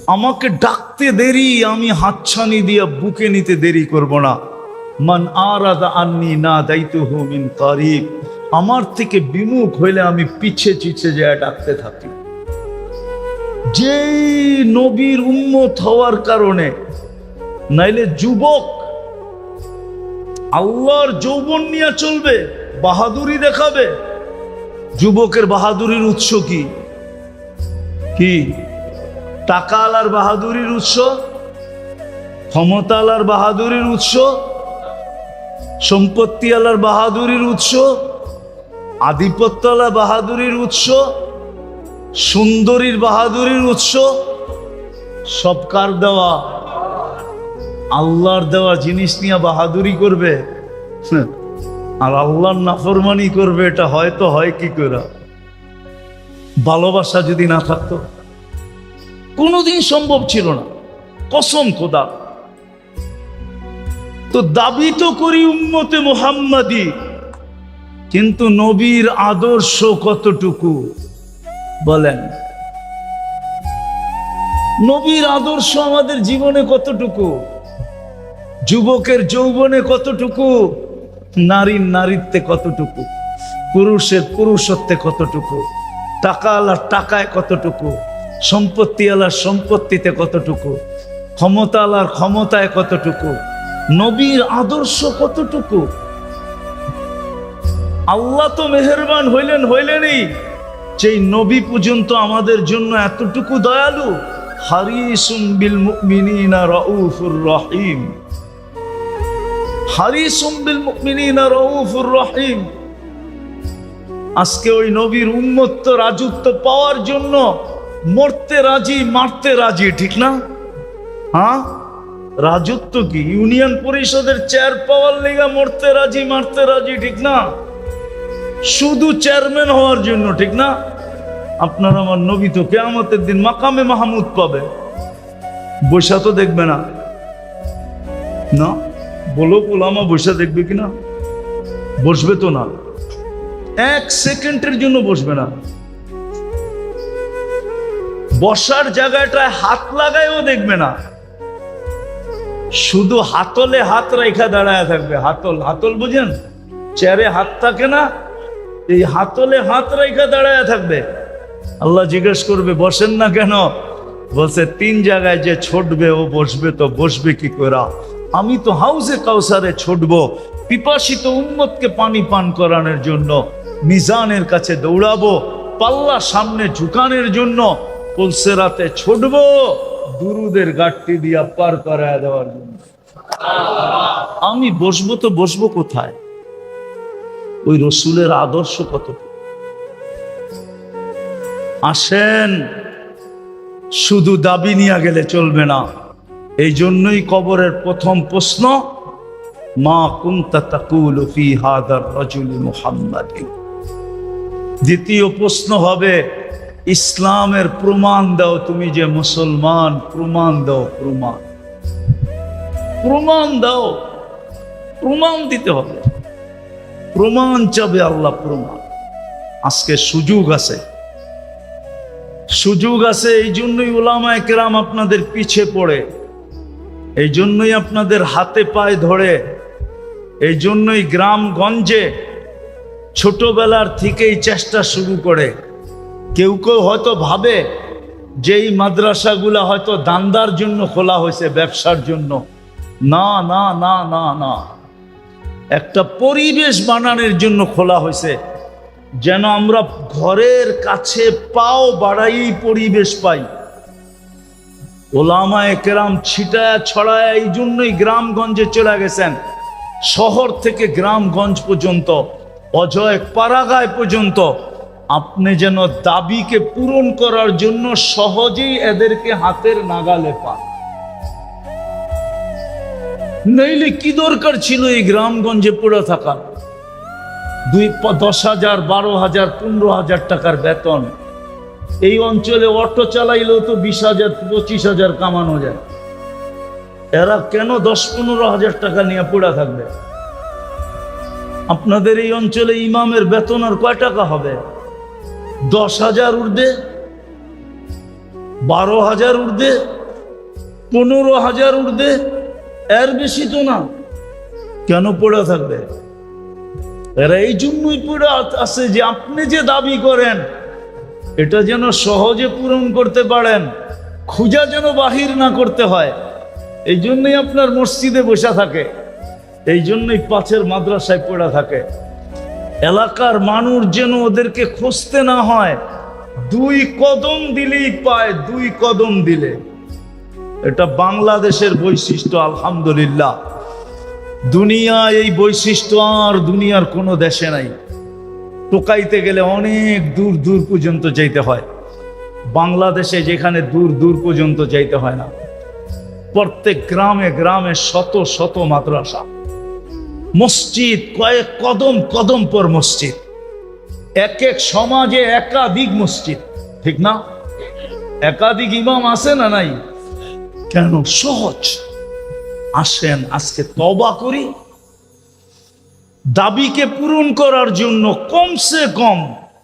আমাকে ডাকতে দেরি, আমি হাতছানি দিয়া বুকে নিতে দেরি করব না। মান আরাদা আন্নি না দায়িতুহু মিন কারিব, আমার থেকে বিমুখ হইলে আমি পিছে চিছে যায় ডাকতে থাকি। যেই নবীর উম্মত হওয়ার কারণে, নাইলে যুবক আল্লাহর যৌবন নিয়ে চলবে, বাহাদুরি দেখাবে। যুবকের বাহাদুরির উৎস কি? কি টাকা আলার বাহাদুরির উৎস, ক্ষমতা আলার বাহাদুরির উৎস, সম্পত্তি আলার বাহাদুরির উৎস, আধিপত্য আলার বাহাদুরির উৎস, সুন্দরীর বাহাদুরির উৎস, সব কার দেওয়া? আল্লাহর দেওয়া জিনিস নিয়ে বাহাদুরি করবে আর আল্লাহর নাফরমানি করবে, এটা হয়তো হয় কি করে? ভালোবাসা যদি না থাকতো কোনোদিন সম্ভব ছিল না, কসম খোদা। তো দাবি তো করি উম্মতে মুহাম্মাদি, কিন্তু নবীর আদর্শ কতটুকু বলেন? নবীর আদর্শ আমাদের জীবনে কতটুকু? যুবকের যৌবনে কতটুকু? নারীর নারীত্বে কতটুকু? পুরুষের পুরুষত্বে কতটুকু? টাকা আলার টাকায় কতটুকু? সম্পত্তি আলার সম্পত্তিতে কতটুকু? ক্ষমতা আলার ক্ষমতায় কতটুকু? নবীর আদর্শ কতটুকু? আল্লাহ তো মেহেরবান হইলেনই, যেই নবী পর্যন্ত আমাদের জন্য এতটুকু দয়ালু। হারিসুম বিল মুমিনিনা রাউফুর রহিম, হারিসুম বিল মুমিনিনা রাউফুর রহিম। আজকে ওই নবীর উম্মত রাজত্ব পাওয়ার জন্য মরতে রাজি, মারতে রাজি, ঠিক না? হ্যাঁ, রাজত্ব কি? ইউনিয়ন পরিষদের চেয়ার পাওয়ার লেগা মরতে রাজি, মারতে রাজি, ঠিক না? শুধু চেয়ারম্যান হওয়ার জন্য, ঠিক না? আপনার আমার নবী তো কিয়ামতের দিন মাকামে মাহমুদ পাবে, বৈশা তো দেখবে না। না বলো, ওলামা বৈশা দেখবে কিনা? বসবে তো না, এক সেকেন্ডের জন্য বসবে না। বসার জায়গাটায় হাত লাগায়ও দেখবে না, শুধু হাতলে হাত রেখা দাঁড়ায় থাকবে। হাতল, হাতল বুঝেন? চেয়ারে হাত থাকে না, এই হাতলে হাত রেখা দাঁড়ায় থাকবে। আল্লাহ জিজ্ঞেস করবে বসেন না কেন? বলছে তিন জায়গায় যে ছুটবে ও বসবে, তো বসবে কি করে? আমি তো হাউজে কাউসারে ছুটবো, পিপাসিত উম্মতকে পানি পান করানোর জন্য, মিজানের কাছে দৌড়াবো, পাল্লা সামনে ঝুকানোর জন্য, পুলসেরাতে ছুটবো, দুরুদের গাট্টি দিয়া পার করায় দেওয়ার জন্য। আমি বসবো তো বসবো কোথায়? ওই রসুলের আদর্শ কত? আসেন, শুধু দাবি নিয়ে গেলে চলবে না। এই জন্যই কবরের প্রথম প্রশ্ন, মা কুনতা তাকুলু ফি হাদার রাজুল মুহাম্মাদিন। দ্বিতীয় প্রশ্ন হবে, ইসলামের প্রমাণ দাও, তুমি যে মুসলমান, প্রমাণ দাও, প্রমাণ, প্রমাণ দাও। প্রমাণ দিতে হবে, প্রমাণ চাবে আল্লাহ, প্রমাণ। আজকে সুযোগ আছে, সুযোগ আছে। এই জন্যই উলামায়ে কেরাম আপনাদের পিছে পড়ে, এই জন্যই আপনাদের হাতে পায়ে ধরে, এই জন্যই গ্রামগঞ্জে ছোটবেলার থেকেই চেষ্টা শুরু করে। কেউ কেউ হয়তো ভাবে যে এই মাদ্রাসাগুলা হয়তো দান্দার জন্য খোলা হয়েছে, ব্যবসার জন্য। না না না না না, একটা পরিবেশ বানানোর জন্য খোলা হয়েছে, যেন আমরা ঘরের কাছে পাও বাড়াই পরিবেশ পাই। ওলামায়ে কেরাম ছিটায় ছড়ায় এই জন্যই গ্রামগঞ্জে চলে গেছেন। শহর থেকে গ্রামগঞ্জ পর্যন্ত, অজয় পাড়াগায় পর্যন্ত, আপনি যেন দাবিকে পূরণ করার জন্য সহজেই এদেরকে হাতের নাগালে পান। নইলে কি দরকার ছিল এই গ্রামগঞ্জে পড়ে থাকা? 10,000, 12,000, 15,000 টাকার বেতন, এই অঞ্চলে অটো চালাইলেও তো 20,000, 25,000 কামানো যায়। এরা কেন 10-15,000 টাকা নিয়ে পড়ে থাকবে? আপনাদের এই অঞ্চলে ইমামের বেতন আর কয় টাকা হবে? 10,000 উর্ধে, 12,000 উর্ধে, 15,000 উর্ধে, এর বেশি তো না। কেন পড়ে থাকবে? এরা এই জন্যই পড়ে আছে যে আপনি যে দাবি করেন এটা যেন সহজে পূরণ করতে পারেন, খুঁজা যেন বাহির না করতে হয়। এই জন্যই আপনার মসজিদে বসে থাকে, এই জন্যই পাশের মাদ্রাসায় পড়ে থাকে। এলাকার মানুষ যেন ওদেরকে খুঁজতে না হয়, 2 কদম দিলেই পায়, 2 কদম দিলে। এটা বাংলাদেশের বৈশিষ্ট্য, আলহামদুলিল্লাহ। দুনিয়া এই বৈশিষ্ট্য আর দুনিয়ার কোনো দেশে নাই। টোকাইতে গেলে অনেক দূর দূর পর্যন্ত যাইতে হয়, বাংলাদেশে যেখানে দূর দূর পর্যন্ত যাইতে হয় না। প্রত্যেক গ্রামে গ্রামে শত শত মাদ্রাসা, মসজিদ কয়েক কদম কদম পর মসজিদ, এক এক সমাজে একাধিক মসজিদ, ঠিক না? একাধিক ইমাম আছে না নাই? কেন? সহজ। আসেন আজকে তওবা করি, দাবিকে পূরণ করার জন্য। কমসে কম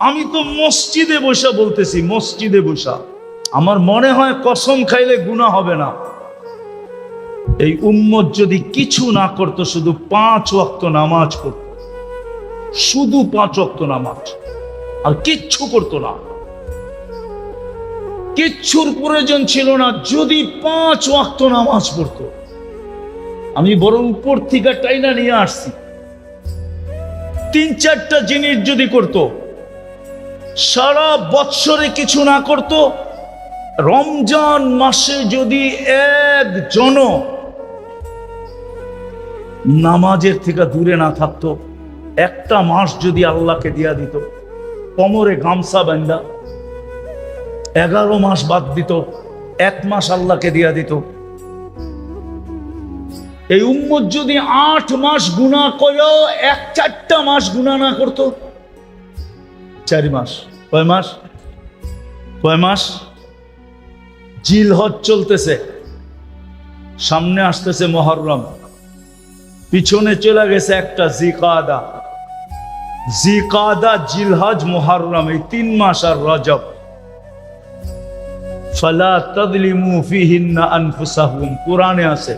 আমি তো মসজিদে বসা বলতেছি, মসজিদে বসা। আমার মনে হয় কসম খাইলে গুনাহ হবে না। এই উম্মত যদি কিছু না করত, শুধু 5 ওয়াক্ত নামাজ পড়ত, শুধু 5 ওয়াক্ত নামাজ, আর কিচ্ছু করতো না, কিচ্ছুর প্রয়োজন ছিল না, যদি 5 ওয়াক্ত নামাজ পড়তো। আমি বড় উপর থেকে টাইনা নিয়ে আসছি। 3-4টা জিনিস যদি করত, সারা বৎসরে কিছু না করত, রমজান মাসে যদি একজন নামাজের থেকে দূরে না থাকতো, একটা মাস যদি আল্লাহকে দিয়া দিত, কোমরে গামছা বাঁধা 11 মাস বাদ দিত, 1 মাস আল্লাহকে দিয়া দিত, এই উম্মত যদি 8 মাস গুনাহ করেও 1-4টা মাস গুনাহ না করত, 4 মাস, কয় মাস? কয় মাস? জিলহজ চলতেছে, সামনে আসতেছে মুহররম, পিছনে চলে গেছে একটা জিকাদা। জিকাদা, জিলহজ, মুহররম, এই 3 মাস আর রজব। ফালা তাযলিমু ফীহিন্না আনফুসাকুম, কোরআনে আছে,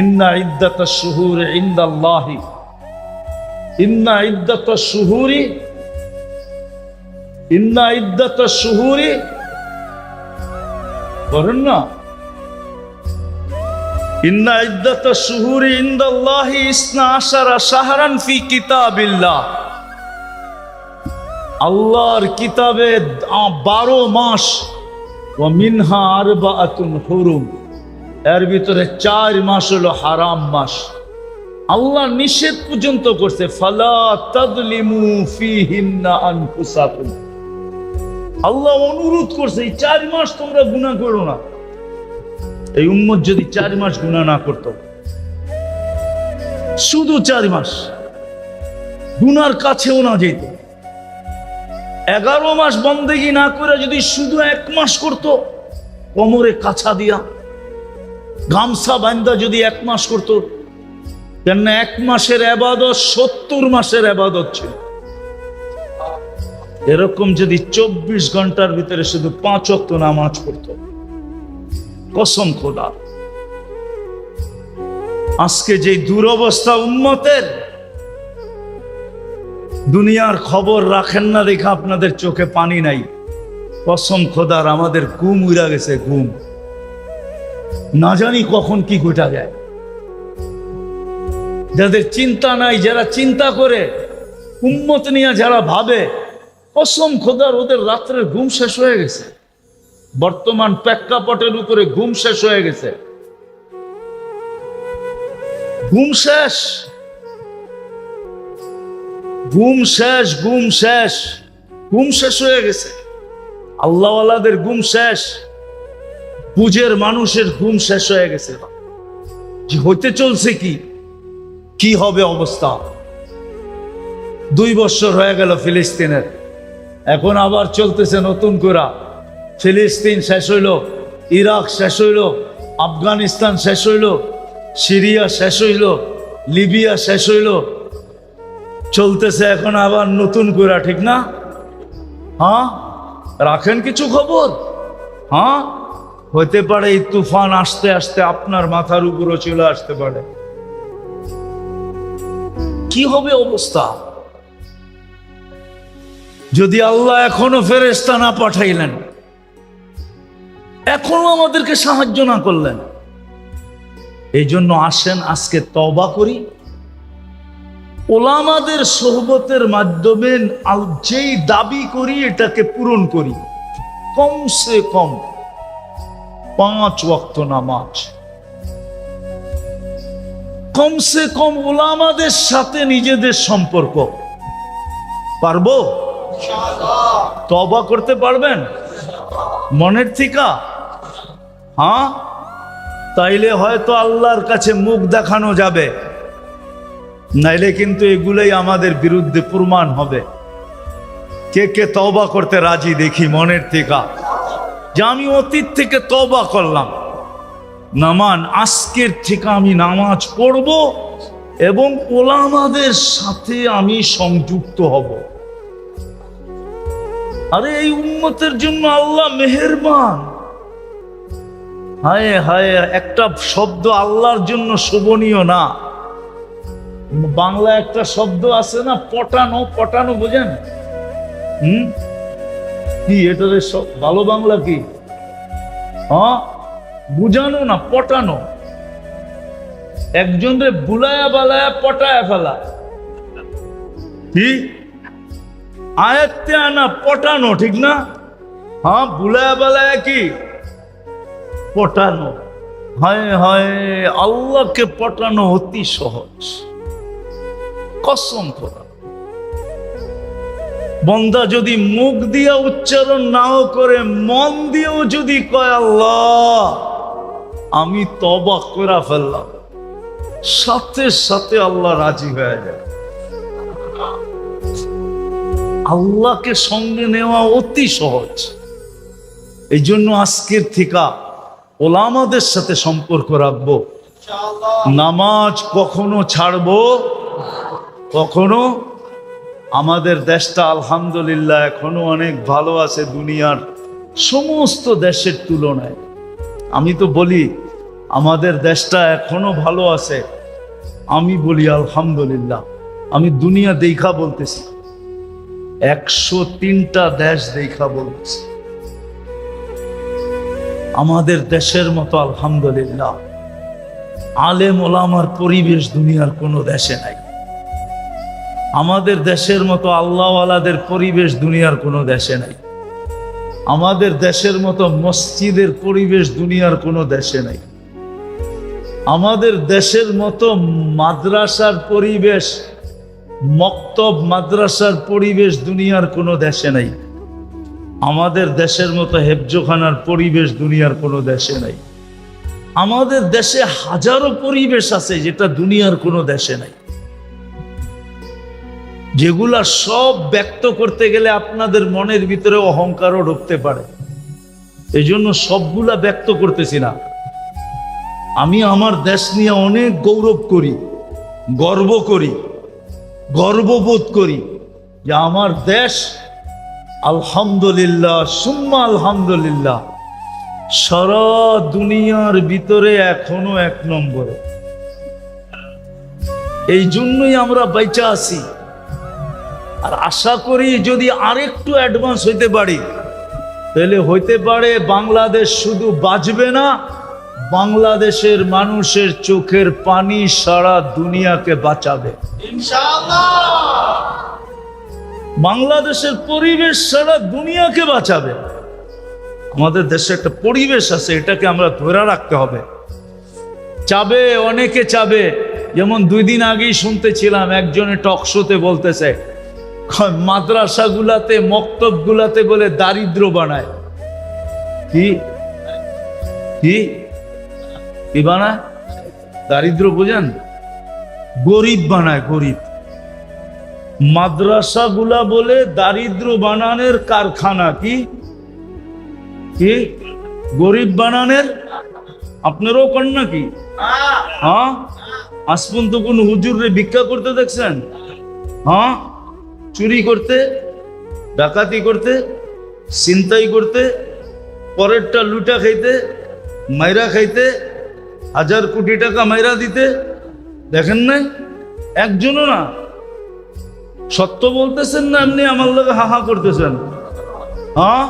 ইন্না ইদ্দাতাশ শুহুরি ইনদাল্লাহি, ইন্না ইদ্দাতাশ শুহুরি, ইন্না ইদ্দাতাশ শুহুরি, বলেন না, ইন্না ইদ্দাতাশ শুহুরি ইনদাল্লাহি 12 শাহরান ফি কিতাবিল্লাহ, আল্লাহর কিতাবে 12 মাস, ওয়া মিনহা আরবাআতুন হুরুম, এর ভিতরে 4 মাস হলো হারাম মাস। আল্লাহ নিষেধ পর্যন্ত করছে, ফালা তাযলিমু ফীহিন্না আনফুসাকুম। আল্লাহ অনুরোধ করছে, এই 4 মাস তোমরা গুনাহ করো না। এই উম্মত যদি 4 মাস গুনাহ না করত, শুধু 4 মাস গুনার কাছেও না যেত, 11 মাস বন্দেগী না করে যদি শুধু 1 মাস করত, কোমরে কাছা দিয়া গামছা বান্ধা যদি 1 মাস করত, কেন 1 মাসের ইবাদত 70 মাসের ইবাদত ছিল। এরকম যদি 24 ঘন্টার ভিতরে শুধু 5 ওয়াক্ত নামাজ পড়তো, কসম খোদা, আজকে যে দুরবস্থা উম্মতের, দুনিয়ার খবর রাখেন না দেখে আপনাদের চোখে পানি নাই। কসম খোদার, আমাদের ঘুম উড়া গেছে, ঘুম, না জানি কখন কি ঘটা যায়। যাদের চিন্তা নাই, যারা চিন্তা করে, উম্মত নিয়ে যারা ভাবে, কসম খোদার, ওদের রাত্রের ঘুম শেষ হয়ে গেছে। বর্তমান প্রেক্ষাপটের উপরে ঘুম শেষ হয়ে গেছে, ঘুম শেষ, ঘুম শেষ, ঘুম শেষ, ঘুম শেষ হয়ে গেছে। আল্লাহওয়ালাদের ঘুম শেষ, বুঝের মানুষের ঘুম শেষ হয়ে গেছে। যে হইতে চলছে কি, কি হবে অবস্থা? 2 বছর হয়ে গেল ফিলিস্তিনের, এখন আবার চলতেছে নতুন করে। ফিলিস্তিন শেষ হইল, ইরাক শেষ হইল, আফগানিস্তান শেষ হইল, সিরিয়া শেষ হইল, লিবিয়া শেষ হইল, চলতেছে এখন আবার নতুন করে, ঠিক না? হ্যাঁ, রাখেন কিছু খবর। হ্যাঁ, হতে পারে এই তুফান আসতে আসতে আপনার মাথার উপরও চলে আসতে পারে। কি হবে অবস্থা যদি আল্লাহ এখনো ফেরেশতা না পাঠাইলেন, এখনো আমাদেরকে সাহায্য না করলেন? এই জন্য আসেন আজকে তওবা করি, ওলামাদের সোহবতের মাধ্যমে যেই দাবি করি এটাকে পূরণ করি। কমসে কম 5 ওয়াক্ত নামাজ, কমসে কম ওলামাদের সাথে নিজেদের সম্পর্ক। পারবো? তওবা করতে পারবেন মনের থেকে? হ্যাঁ, তাইলে হয়তো আল্লাহর কাছে মুখ দেখানো যাবে, নাইলে কিন্তু এগুলোই আমাদের বিরুদ্ধে প্রমাণ হবে। কে কে তওবা করতে রাজি দেখি মনের থেকে, যে আমি অতীত থেকে তওবা করলাম, নামান আজকের থেকে আমি নামাজ পড়ব এবং ওলামাদের সাথে আমি সংযুক্ত হব। আরে এই উম্মতের জন্য আল্লাহ মেহেরবান। হায় হায়, একটা শব্দ আল্লাহর জন্য শোভনীয় না। বাংলা একটা শব্দ আছে না, পটানো। পটানো বোঝেন? কি এটার ভালো বাংলা কি? হ্যাঁ, বুঝানো না, পটানো। একজনরে বুলায়া বালায়া পটায়া ফেলা। কি আয়াতে আনা পটানো, ঠিক না? হ্যাঁ, বুলায়া বালায়া কি পটানো। হায় হায়, আল্লাহকে পটানো অতি সহজ। কসম করা, বন্দা যদি মুখ দিয়া উচ্চারণ নাও করে, মন দিয়েও যদি কয় আল্লাহ আমি তওবা করে ফেললাম, সাথে সাথে আল্লাহ রাজি হয়ে যায়। আল্লাহকে সঙ্গে নেওয়া অতি সহজ। এই জন্য আজকের থেকে ওলামাদের সাথে সম্পর্ক রাখবো। নামাজ কখনো ছাড়বো কখনো। আমাদের দেশটা আলহামদুলিল্লাহ এখনো অনেক ভালো আছে দুনিয়ার সমস্ত দেশের তুলনায়। আমি তো বলি আমাদের দেশটা এখনো ভালো আছে। আমি বলি আলহামদুলিল্লাহ। আমি দুনিয়া দেখা বলতেছি, 103টা দেশ দেখা বলতেছি। আমাদের দেশের মতো আলহামদুলিল্লাহ আলেম ওলামার পরিবেশ দুনিয়ার কোনো দেশে নাই। আমাদের দেশের মতো আল্লাহওয়ালাদের পরিবেশ দুনিয়ার কোনো দেশে নাই। আমাদের দেশের মতো মসজিদের পরিবেশ দুনিয়ার কোনো দেশে নাই। আমাদের দেশের মতো মাদ্রাসার পরিবেশ, মক্তব মাদ্রাসার পরিবেশ দুনিয়ার কোনো দেশে নাই। আমাদের দেশের মতো হেফজোখানার পরিবেশ দুনিয়ার কোনো দেশে নাই। আমাদের দেশে হাজারো পরিবেশ আছে যেটা দুনিয়ার কোনো দেশে নাই, যেগুলা সব ব্যক্ত করতে গেলে আপনাদের মনের ভিতরে অহংকারও ঢুকতে পারে। এই জন্য সবগুলা ব্যক্ত করতেছি না। আমি আমার দেশ নিয়ে অনেক গৌরব করি, গর্ব করি, গর্ববোধ করি যে আমার দেশ আলহামদুলিল্লাহ সুম্মা আলহামদুলিল্লাহ সারা দুনিয়ার ভিতরে এখনো 1 নম্বরে। এই জন্যই আমরা বাইচা আছি। আর আশা করি যদি আরেকটু অ্যাডভান্স হইতে পারি, তাহলে হইতে পারে বাংলাদেশ শুধু বাঁচবে না, বাংলাদেশের মানুষের চোখের পানি সারা দুনিয়াকে বাঁচাবে ইনশাআল্লাহ। বাংলাদেশের পরিবেশ সারা দুনিয়াকে বাঁচাবে। আমাদের দেশে একটা পরিবেশ আছে, এটাকে আমরা ধরে রাখতে হবে। চাবে, অনেকে চাবে। যেমন 2 দিন আগেই শুনতেছিলাম একজনে টক শোতে বলতেছে মাদ্রাসাগুলাতে মক্তবগুলাতে বলে দারিদ্র বানায়। কি কি কি বানায়? দারিদ্র বুঝেন? গরিব বানায়, গরিব। মাদ্রাসাগুলা বলে দারিদ্র বানানোর কারখানা। কি কি গরিব বানানোর? আপনারও কর নাকি? হ্যাঁ, আজ পর্যন্ত কোন হুজুরে ভিক্ষা করতে দেখছেন? হ্যাঁ, চুরি করতে, ডাকাতি করতে, ছিনতাই করতে? পরেরটা লুটা খাইতে, মাইরা খাইতে, 1000 কোটি টাকা মাইরা দিতে। দেখেন নাই? একজনও না। সত্য বলতেছেন না এমনি আমার লগে হা হা করতেছেন? হ্যাঁ,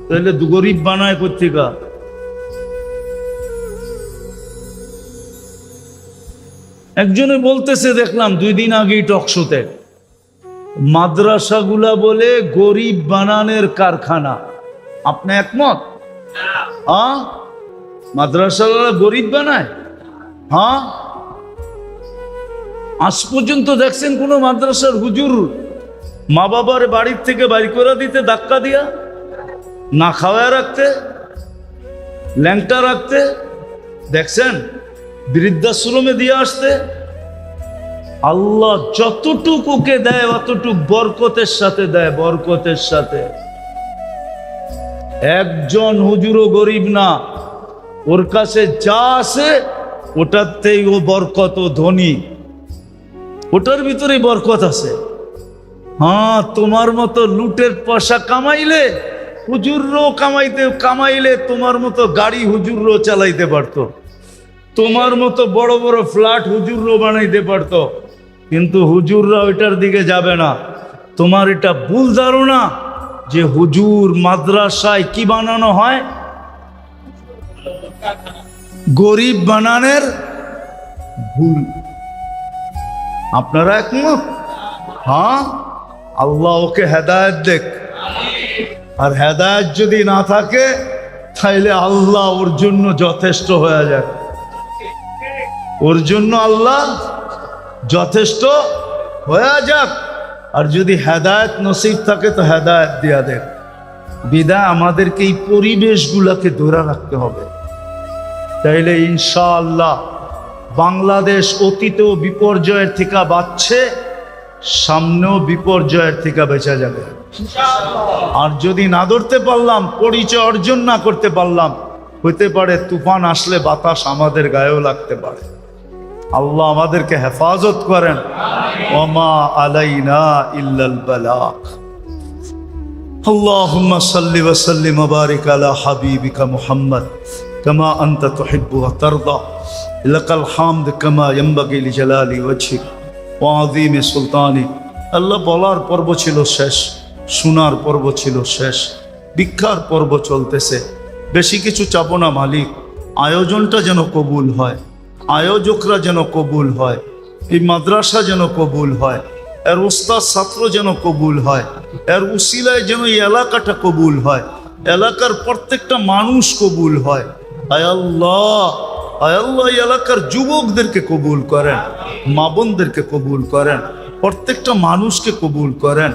তাহলে গরিব বানায় পত্রিকা। একজনে বলতেছে, দেখলাম 2 দিন আগেই টকশোতে, মাদ্রাসাগুলা বলে গরিব বানানোর কারখানা। আপনি একমত? হ্যাঁ, মাদ্রাসাগুলা গরিব বানায়? হ্যাঁ, আজ পর্যন্ত দেখছেন কোন মাদ্রাসার হুজুর মা বাবার বাড়ির থেকে বাড়ি করে দিতে ধাক্কা দিয়া, না খাওয়ায় রাখতে, ল্যাংটা রাখতে? দেখছেন? বৃদ্ধাশ্রমে দিয়ে আসতে? আল্লাহ যতটুকুকে দেয় অতটুক বরকতের সাথে দেয়, বরকতের সাথে। একজন হুজুরও গরিব না, ওর কাছে যা আছে ওটাতেই ও বরকত, ও ধনী, ওটার ভিতরেই বরকত আছে। হ্যাঁ, তোমার মতো লুটের পয়সা কামাইলে, হুজুরও কামাইলে তোমার মতো গাড়ি হুজুরও চালাইতে পারতো, তোমার মতো বড় বড় ফ্ল্যাট হুজুরও বানাইতে পারতো, কিন্তু হুজুররা ওইটার দিকে যাবে না। তোমার এটা ভুল ধারণা যে হুজুর মাদ্রাসায় কি বানানো হয়? গরিব বানানোর ভুল। আপনারা একমত? হ্যাঁ, আল্লাহ ওকে হেদায়েত দেখ। আর হেদায়েত যদি না থাকে তাইলে আল্লাহ ওর জন্য যথেষ্ট হয়ে যায়, ওর জন্য আল্লাহ যথেষ্ট হয়ে যাক। আর যদি হেদায়েত নসিব থাকে তো হেদায়েত দিয়া দেখ। বিদায় আমাদেরকে এই পরিবেশগুলোকে ধরে রাখতে হবে, তাইলে ইনশাআল্লাহ বাংলাদেশ অতীতেও বিপর্যয়ের থেকে বাঁচছে, সামনেও বিপর্যয়ের থেকে বেঁচে যাবে। আর যদি না ধরতে পারলাম, পরিচয় অর্জন না করতে পারলাম, হইতে পারে তুফান আসলে বাতাস আমাদের গায়েও লাগতে পারে। আল্লাহ আমাদেরকে হেফাজত করেন। ওমা আলাইনা ইল্লাল বালাগ। আল্লাহুম্মা সাল্লি ওয়া সাল্লিম ওয়া বারিক আলা হাবিবিকা মুহাম্মদ কামা আনতা তুহিব্বু ওয়া তারদা। লাকাল হামদ কামা ইয়ানবাগি লিজালালি ওয়াজহিক ওয়া আযীমি সুলতানিক। আল্লাহ বলার পর্ব ছিল শেষ, শোনার পর্ব ছিল শেষ, ভিক্ষার পর্ব চলতেছে। বেশি কিছু চাবো না মালিক, আয়োজনটা যেন কবুল হয়, আয়োজকরা যেন কবুল হয়, এই মাদ্রাসা যেন কবুল হয়, এর উস্তাদ ছাত্র যেন কবুল হয়, এর উসিলায় যেন এই এলাকাটা কবুল হয়, এলাকার প্রত্যেকটা মানুষ কবুল হয়। আয় আল্লাহ, আয় আল্লাহ, এই এলাকার যুবকদেরকে কবুল করেন, মা বোনদেরকে কবুল করেন, প্রত্যেকটা মানুষকে কবুল করেন।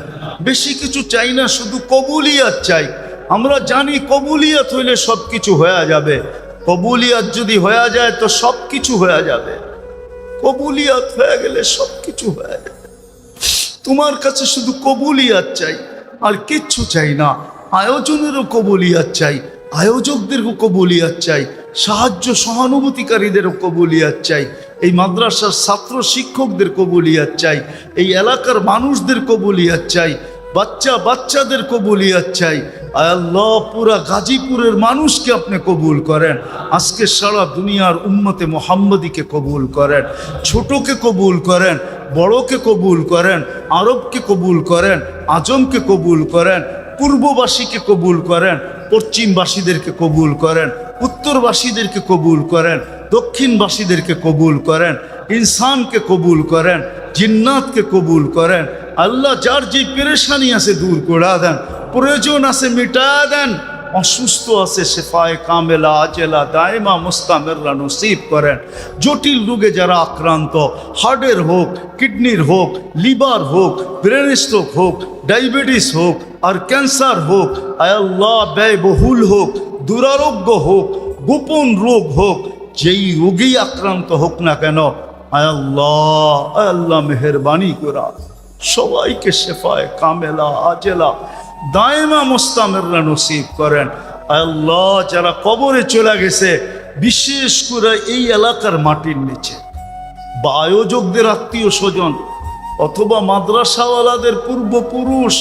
বেশি কিছু চাই না, শুধু কবুলিয়াত চাই। আমরা জানি কবুলিয়াত হইলে সব কিছু হয়ে যাবে, কবুলিয়াত যদি হয়ে যায় তো সব কিছু হয়ে যাবে, কবুলিয়াত হয়ে গেলে সব কিছু হয়ে যাবে। তোমার কাছে শুধু কবুলিয়াত চাই, আর কিচ্ছু চাই না। আয়োজনেরও কবুলিয়াত চাই, আয়োজকদেরও কবুলিয়াত চাই, সাহায্য সহানুভূতিকারীদেরও কবুলিয়াত চাই, এই মাদ্রাসার ছাত্র শিক্ষকদের কবুলিয়াত চাই, এই এলাকার মানুষদের কবুলিয়াত চাই, বাচ্চাদের কবুলিয়াত চাই। আয় আল্লাহ, পুরা গাজীপুরের মানুষকে আপনি কবুল করেন, আজকে সারা দুনিয়ার উম্মতে মুহাম্মদীকে কবুল করেন, ছোটকে কবুল করেন, বড়কে কবুল করেন, আরবকে কবুল করেন, আজমকে কবুল করেন, পূর্ববাসীকে কবুল করেন, পশ্চিমবাসীদেরকে কবুল করেন, উত্তরবাসীদেরকে কবুল করেন, দক্ষিণবাসীদেরকে কবুল করেন, ইনসানকে কবুল করেন, জিন্নাতকে কবুল করেন। আল্লাহ যার যে পেরেশানি আছে দূর করে দেন, প্রয়োজন আছে মিটা দেন, অসুস্থ আছে শেফায়ে কামেলা আজেলা দায়মা মুস্তামেররা নসিব করেন। জটিল রোগে যারা আক্রান্ত, হার্টের হোক, কিডনির হোক, লিভার হোক, ব্রেন স্ট্রোক হোক, ডায়াবেটিস হোক, আর ক্যান্সার হোক, আয় আল্লাহ ব্যয়বহুল হোক, দুরারোগ্য হোক, গোপন রোগ হোক, যেই রোগেই আক্রান্ত হোক না কেন, আয় আল্লাহ মেহেরবানি করা সবাইকে শেফায়ে কামেলা আজেলা দায়মা মুস্তামেররা নসিব করেন। আল্লাহ যারা কবরে চলে গেছে, বিশেষ করে এই এলাকার মাটির নিচে, বা আয়োজকদের আত্মীয় স্বজন অথবা মাদ্রাসাওয়ালাদের পূর্বপুরুষ,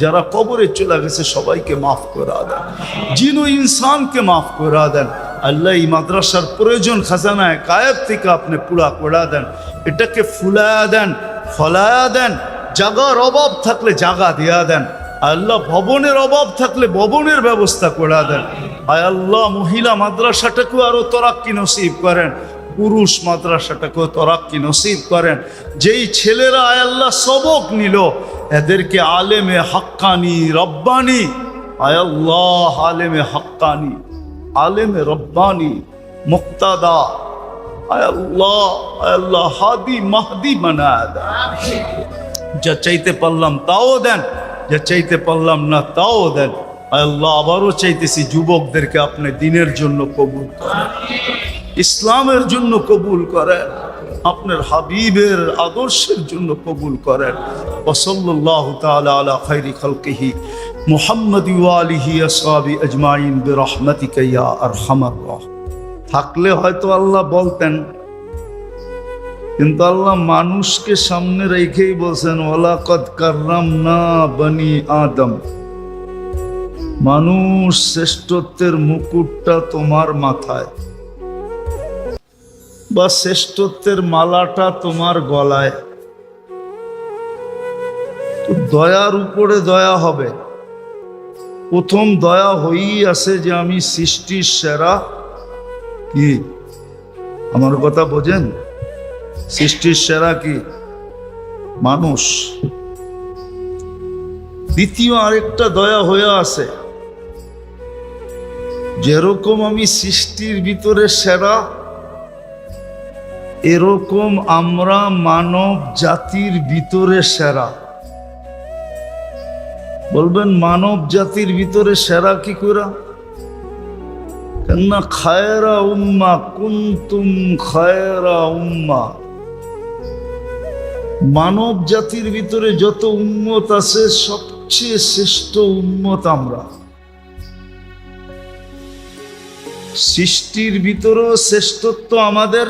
যারা কবরে চলে গেছে সবাইকে মাফ করে দেন, জিন ও ইনসানকে মাফ করে দেন। আল্লাহ এই মাদ্রাসার প্রয়োজন খাজানায় গায়েব থেকে আপনি পুরা করে দেন, এটাকে ফুলায়া দেন, ফলায়া দেন। জাগার অভাব থাকলে জাগা দিয়া দেন আল্লাহ, ভবনের অভাব থাকলে ভবনের ব্যবস্থা করে দেন। আয় আল্লাহ মহিলা মাদ্রাসাটাকেও আরো তরাক্কি নসিব করেন, পুরুষ মাদ্রাসাটাকেও তরাক্কি নসিব করেন। যেই ছেলেরা আয় আল্লাহ সবক নিল এদেরকে আলেমে হাক্কানি রব্বানি, আয় আল্লাহ আলেমে হাক্কানি আলেমে রব্বানি মুক্তাদা আয় আল্লাহ হাদি মাহদি বানায়া দেন। যা চাইতে পারলাম তাও দেন, যা চাইতে পারলাম না তাও দেন। আল্লাহ আবারও চাইতেছি যুবকদেরকে আপনি দিনের জন্য কবুল করেন, ইসলামের জন্য কবুল করেন, আপনার হাবিবের আদর্শের জন্য কবুল করেন। ওয়াসাল্লাল্লাহু তাআলা আলা খায়রি খালকিহি মুহাম্মাদ ওয়া আলিহি আসহাবি আজমাইন বিরহমাতিকা ইয়া আরহামার রাহিম। থাকলে হয়তো আল্লাহ বলতেন, কিন্তু আল্লাহ মানুষকে সামনে রেখেই বলছেন ওয়ালাকাদ কাররামনা বনি আদম, মানুষ শ্রেষ্ঠত্বের মুকুটটা তোমার মাথায় বা শ্রেষ্ঠত্বের মালাটা তোমার গলায়। তো দয়ার উপরে দয়া হবে। প্রথম দয়া হয়েই আছে যে আমি সৃষ্টির সেরা। কি আমার কথা বোঝেন? সৃষ্টির সেরা কি? মানুষ। দ্বিতীয় আরেকটা দয়া হয়ে আছে, যেরকম আমি সৃষ্টির ভিতরে সেরা, এরকম আমরা মানব জাতির ভিতরে সেরা। বলবেন মানব জাতির ভিতরে সেরা কি করে? কেননা খায়রা উম্মা কুনতুম খায়রা উম্মা, মানব জাতির ভিতরে যত উম্মত আছে সবচেয়ে শ্রেষ্ঠ উম্মত আমরা। সৃষ্টির ভিতরেও শ্রেষ্ঠত্ব আমাদের,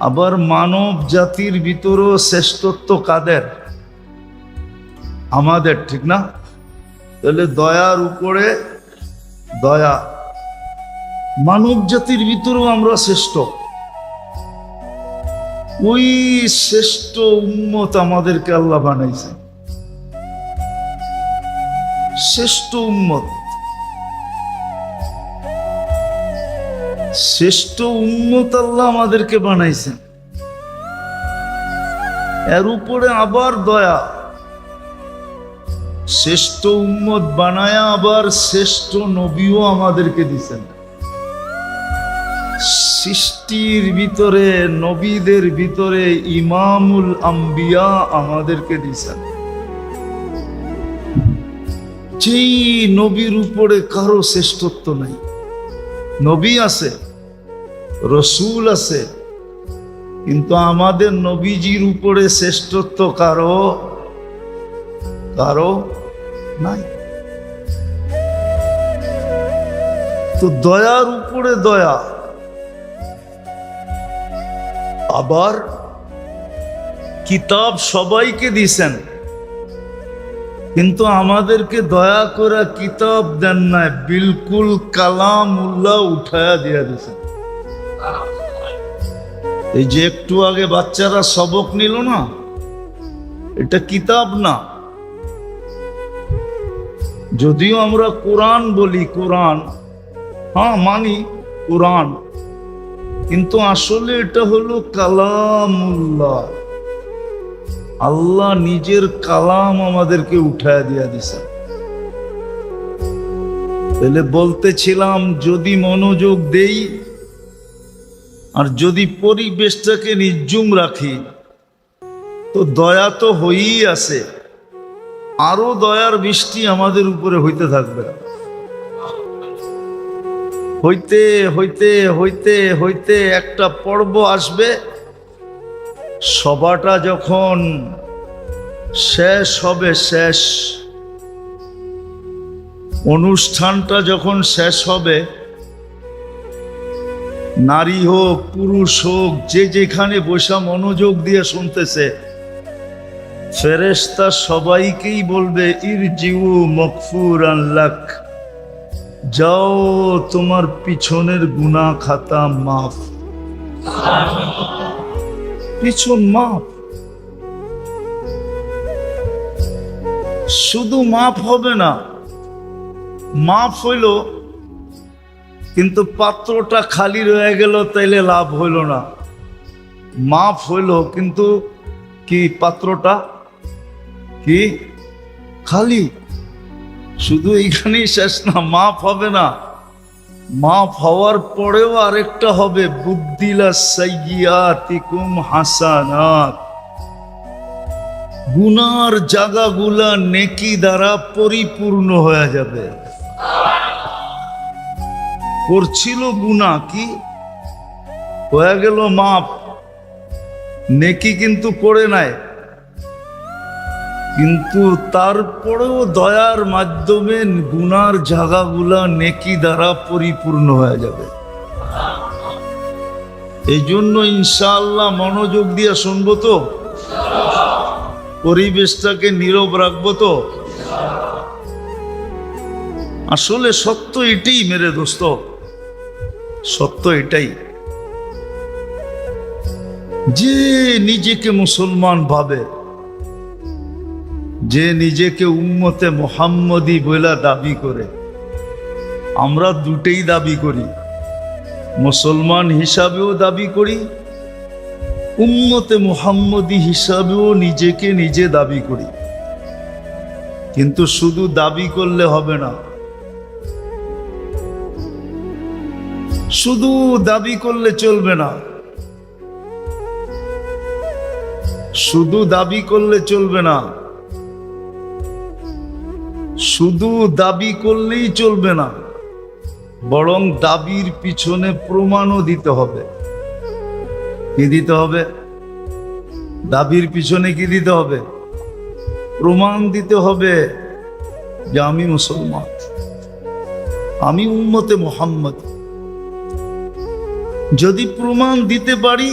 আবার মানব জাতির ভিতরেও শ্রেষ্ঠত্ব কাদের? আমাদের, ঠিক না? তাহলে দয়ার উপরে দয়া। মানব জাতির ভিতরেও আমরা শ্রেষ্ঠ। ওই শ্রেষ্ঠ উম্মত আমাদেরকে আল্লাহ বানাইছেন, শ্রেষ্ঠ উম্মত। শ্রেষ্ঠ উম্মত আল্লাহ আমাদেরকে বানাইছেন। এর উপরে আবার দয়া, শ্রেষ্ঠ উম্মত বানায়া আবার শ্রেষ্ঠ নবীও আমাদেরকে দিছেন। সৃষ্টির ভিতরে নবীদের ভিতরে ইমামুল আম্বিয়া আমাদেরকে দিছেন। যেই নবীর উপরে কারো শ্রেষ্ঠত্ব নাই। নবী আছে, রসুল আছে, কিন্তু আমাদের নবীজির উপরে শ্রেষ্ঠত্ব কারো কারো নাই। তো দয়ার উপরে দয়া। আবার কিতাব সবাইকে দিছেন, কিন্তু আমাদেরকে দয়া করে কিতাব দেন নাই, বিলকুল কালামুল্লাহ উঠায়া দিয়া দিছেন। এই যে একটু আগে বাচ্চারা সবক নিল না, এটা কিতাব না। যদিও আমরা কোরআন বলি, কোরআন হ্যাঁ মানি কোরআন, কিন্তু আসলে এটা হলো কালামুল্লাহ। আল্লাহ নিজের কালাম আমাদেরকে উঠায় দিয়া দিছে। তাহলে বলতেছিলাম, যদি মনোযোগ দেই আর যদি পরিবেশটাকে নির্জুম রাখি, তো দয়া তো হয়েই আছে, আরো দয়ার বৃষ্টি আমাদের উপরে হইতে থাকবে। হইতে হইতে হইতে হইতে একটা পর্ব আসবে, সভাটা যখন শেষ হবে, শেষ অনুষ্ঠানটা যখন শেষ হবে, নারী হোক পুরুষ হোক যে যেখানে বসা মনোযোগ দিয়ে শুনতেছে, ফেরেশতা সবাইকেই বলবে ইরজিউ মাগফুরান লাক, যাও তোমার পিছনের গুনাহ খাতা মাফ। পিছন মাফ, শুধু মাফ হবে না, মাফ হইল কিন্তু পাত্রটা খালি রয়ে গেল, তাইলে লাভ হইল না। মাফ হইল কিন্তু কি পাত্রটা কি খালি, শুধু এইখানেই শেষ না, মাফ হবে না। মাফ হওয়ার পরেও আরেকটা হবে, বুদ্দিলা সাইয়্যাতিকুম হাসানাত, গুনার জায়গাগুলা নেকি দ্বারা পরিপূর্ণ হয়ে যাবে। করছিল গুনাহ, কি হয়ে গেল মাফ, নেকি কিন্তু করে নাই, কিন্তু তারপরেও দয়ার মাধ্যমে গুনার জায়গাগুলা নেকি দ্বারা পরিপূর্ণ হয়ে যাবে। এই জন্য ইনশাআল্লাহ মনোযোগ দিয়ে শুনবো তো, পরিবেশটাকে নীরব রাখবো তো। আসলে সত্য এটাই মেরে দোস্ত, সত্য এটাই যে নিজেকে মুসলমান ভাবে, যে নিজেকে উম্মতে মুহাম্মদী বলে দাবি করে, আমরা দুটেই দাবি করি, মুসলমান হিসাবেও দাবি করি, উম্মতে মুহাম্মদী হিসাবেও নিজেকে নিজে দাবি করি। কিন্তু শুধু দাবি করলে হবে না, শুধু দাবি করলে চলবে না, শুধু দাবি করলে চলবে না, শুধু দাবি করলেই চলবে না, বরং দাবির পিছনে প্রমাণও দিতে হবে। কি দিতে হবে? দাবির পিছনে কি দিতে হবে? প্রমাণ দিতে হবে যে আমি মুসলমান, আমি উম্মতে মুহাম্মদ। যদি প্রমাণ দিতে পারি,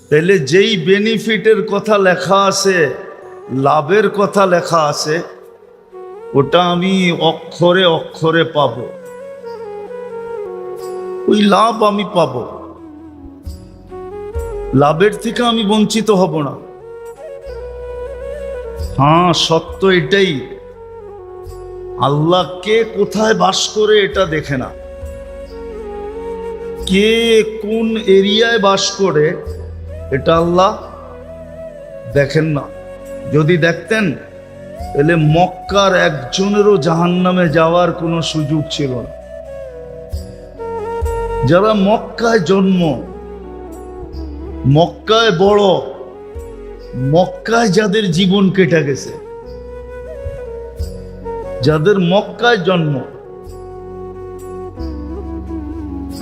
তাহলে যেই বেনিফিটের কথা লেখা আছে, লাভের কথা লেখা আছে, ওটা আমি অক্ষরে অক্ষরে পাব, ওই লাভ আমি পাব, লাভের থেকে আমি বঞ্চিত হব না। হ্যাঁ, সত্য এটাই, আল্লাহ কে কোথায় বাস করে এটা দেখে না, কে কোন এরিয়ায় বাস করে এটা আল্লাহ দেখেন না। যদি দেখতেন তাহলে মক্কার একজনেরও জাহান্নামে যাওয়ার কোনো সুযোগ ছিল না। যারা মক্কায় জন্ম, মক্কায় বড়, মক্কায় যাদের জীবন কেটে গেছে, যাদের মক্কায় জন্ম,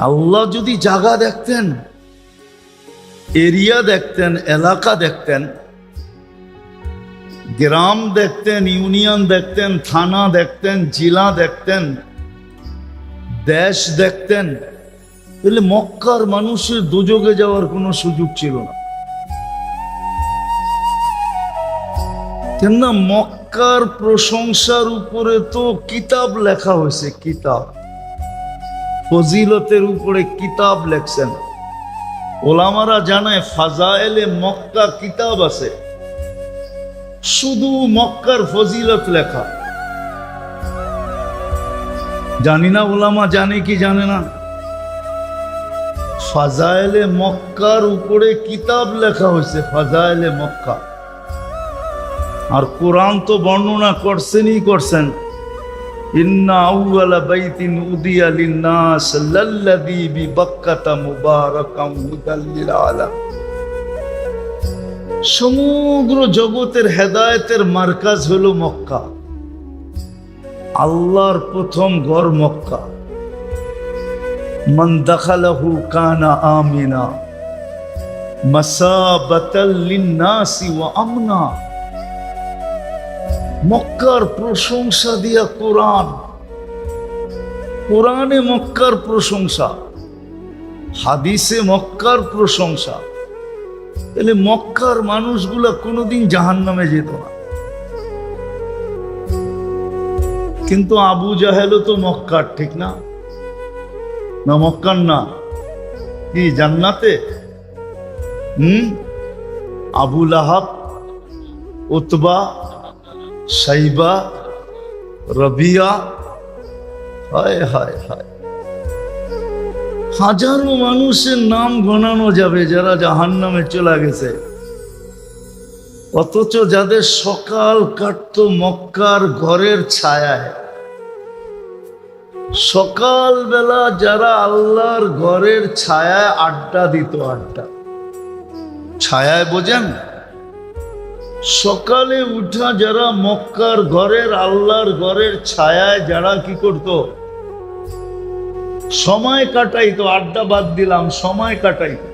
আল্লাহ যদি জায়গা দেখতেন, এরিয়া দেখতেন, এলাকা দেখতেন, গ্রাম দেখতেন, ইউনিয়ন দেখতেন, থানা দেখতেন, জেলা দেখতেন, দেশ দেখতেন, তাহলে মক্কার মানুষের দোজখে যাওয়ার কোনো সুযোগ ছিল না। কেননা মক্কার প্রশংসার উপরে তো কিতাব লেখা হয়েছে, কিতাব ফজিলতের উপরে কিতাব লেখছেন ওলামারা। জানায় ফাজায়েলে মক্কা কিতাব আছে, শুধু মক্কার ফজিলত লেখা। জানি না ওলামা জানে কি জানে না, ফাজায়েলে মক্কার উপরে কিতাব লেখা হয়েছে, ফাজায়েলে মক্কা। আর কোরআন তো বর্ণনা করছেনই করছেন, ইন্না আউওয়ালা বাইতিন উদিয়া লিন্নাস লাল্লাযী বিবাক্কাতা মুবারাকাম হুদাল লিল আলামিন। সমগ্র জগতের হেদায়েতের মার্কাজ হলো মক্কা, আল্লাহর প্রথম ঘর মক্কা। মান দাখালাহু কানা আমিনা মাসাবাতাল লিন্নাসি ওয়া আমনা। মক্কার প্রশংসা দিয়া কোরআন, কোরআনে মক্কার প্রশংসা, হাদিসে মক্কার প্রশংসা, তাহলে মক্কার মানুষগুলা কোনোদিন জাহান্নামে যেত না। কিন্তু আবু জাহেলও তো মক্কার, ঠিক না? না মক্কার না, কি জান্নাতে? আবু লাহাব, উতবা, সাইবা, রবিয়া, হায় হায় হায়, হাজারো মানুষের নাম গণানো যাবে যারা জাহান্নামে চলে গেছে। অথচ যাদের সকাল কাটতো মক্কার ঘরের ছায়ায়, সকালবেলা যারা আল্লাহর ঘরের ছায়ায় আড্ডা দিত, আড্ডা ছায়ায় বোঝেন, সকালে উঠা যারা মক্কার ঘরের আল্লাহর ঘরের ছায়ায় যারা কি করত, সময় কাটাইতো, আড্ডা বাদ দিলাম, সময় কাটাইতো।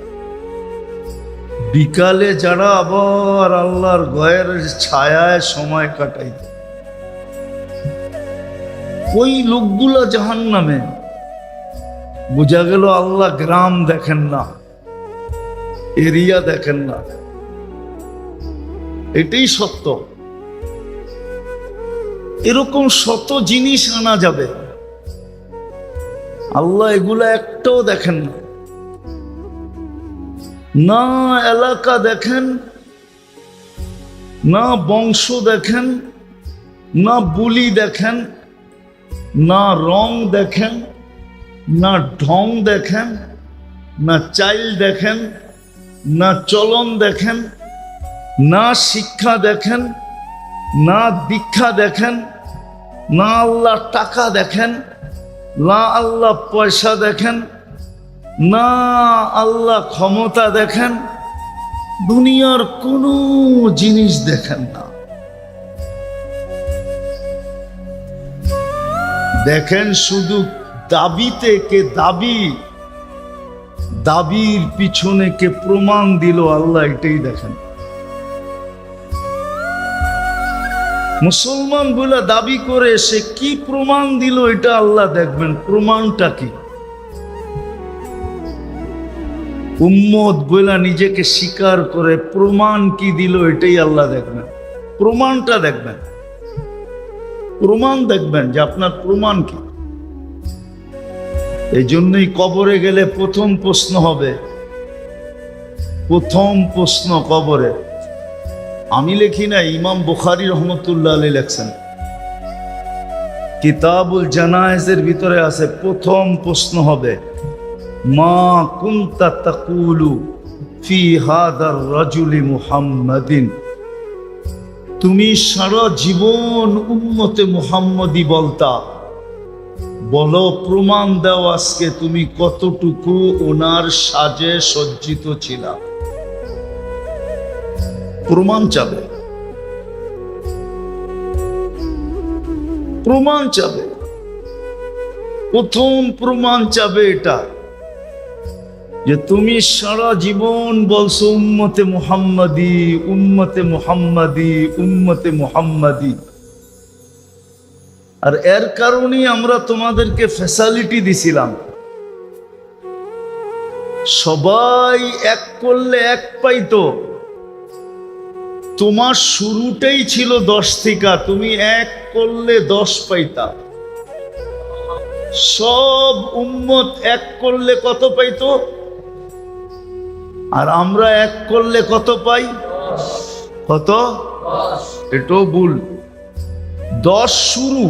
বিকালে যারা আবার আল্লাহর ঘরের ছায়ায় সময় কাটাইতো, ওই লোকগুলা জাহান্নামে। বোঝা গেল আল্লাহ গ্রাম দেখেন না, এরিয়া দেখেন না, এটাই সত্য। এরকম শত জিনিস আনা যাবে, আল্লাহ এগুলা একটাও দেখেন না। না এলাকা দেখেন, না বংশ দেখেন, না বুলি দেখেন, না রং দেখেন, না ঢং দেখেন, না চাইল দেখেন, না চলন দেখেন, না শিক্ষা দেখেন, না দীক্ষা দেখেন, না আল্লাহ টাকা দেখেন, না আল্লাহ পয়সা দেখেন, না আল্লাহ ক্ষমতা দেখেন, দুনিয়ার কোনো জিনিস দেখেন না। দেখেন শুধু দাবিতে কে দাবি, দাবির পিছনে কে প্রমাণ দিল, আল্লাহ এটাই দেখেন। মুসলমান বলে দাবি করে সে কি প্রমাণ দিল এটা আল্লাহ দেখবেন, প্রমাণটা কি। উম্মত বলে নিজেকে স্বীকার করে প্রমাণ কি দিল এটাই আল্লাহ দেখবেন, প্রমাণটা দেখবেন, প্রমাণ দেখবেন যে আপনার প্রমাণ কি। এই জন্যই কবরে গেলে প্রথম প্রশ্ন হবে, প্রথম প্রশ্ন কবরে, আমি লিখি না, ইমাম বুখারী রহমতুল্লাহ আলাইহি লেখছেন, কিতাবুল জানায়েজের ভিতরে আছে, প্রথম প্রশ্ন হবে মা কুনতা তাকুলু ফি হাদার রাজুলি মুহাম্মাদিন। তুমি সারা জীবন উম্মতে মুহাম্মদী বলতা, বলো প্রমাণ দাও আজকে তুমি কতটুকু ওনার সাজে সজ্জিত ছিলা। প্রমাণ চাবে, প্রমাণ চাবে, প্রথম প্রমাণ চাবে এটা যে তুমি সারা জীবন বলছো উম্মতে মুহাম্মাদি, উম্মতে মুহাম্মাদি, উম্মতে মুহাম্মাদি। আর এর কারণেই আমরা তোমাদেরকে ফ্যাসিলিটি দিছিলাম, সবাই এক করলে এক পাইতো। তোমার শুরুটাই ছিল 10 থেকে, তুমি এক করলে 10 পাইতা। সব উম্মত এক করলে কত পাইতো? আর আমরা এক করলে কত পাই? কত? এটাও ভুল। 10 শুরু,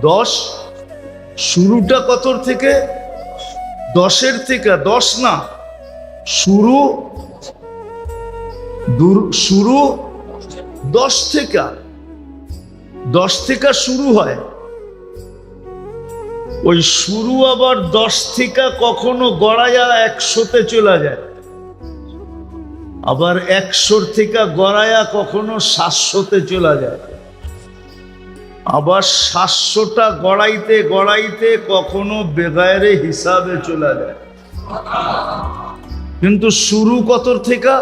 10 শুরুটা কত থেকে? 10-এর থেকে, 10 না, শুরু 10 থেকে, 10 থেকে শুরু হয়। ওই শুরু আবার 10 থেকে কখনো গড়াইয়া 100-তে চলে যায়, আবার 100 থেকে গড়াইয়া কখনো 700-তে চলে যায়, আবার 700টা গড়াইতে গড়াইতে কখনো বেগায়রে হিসাবে চলে যায়। কিন্তু শুরু কত থেকে?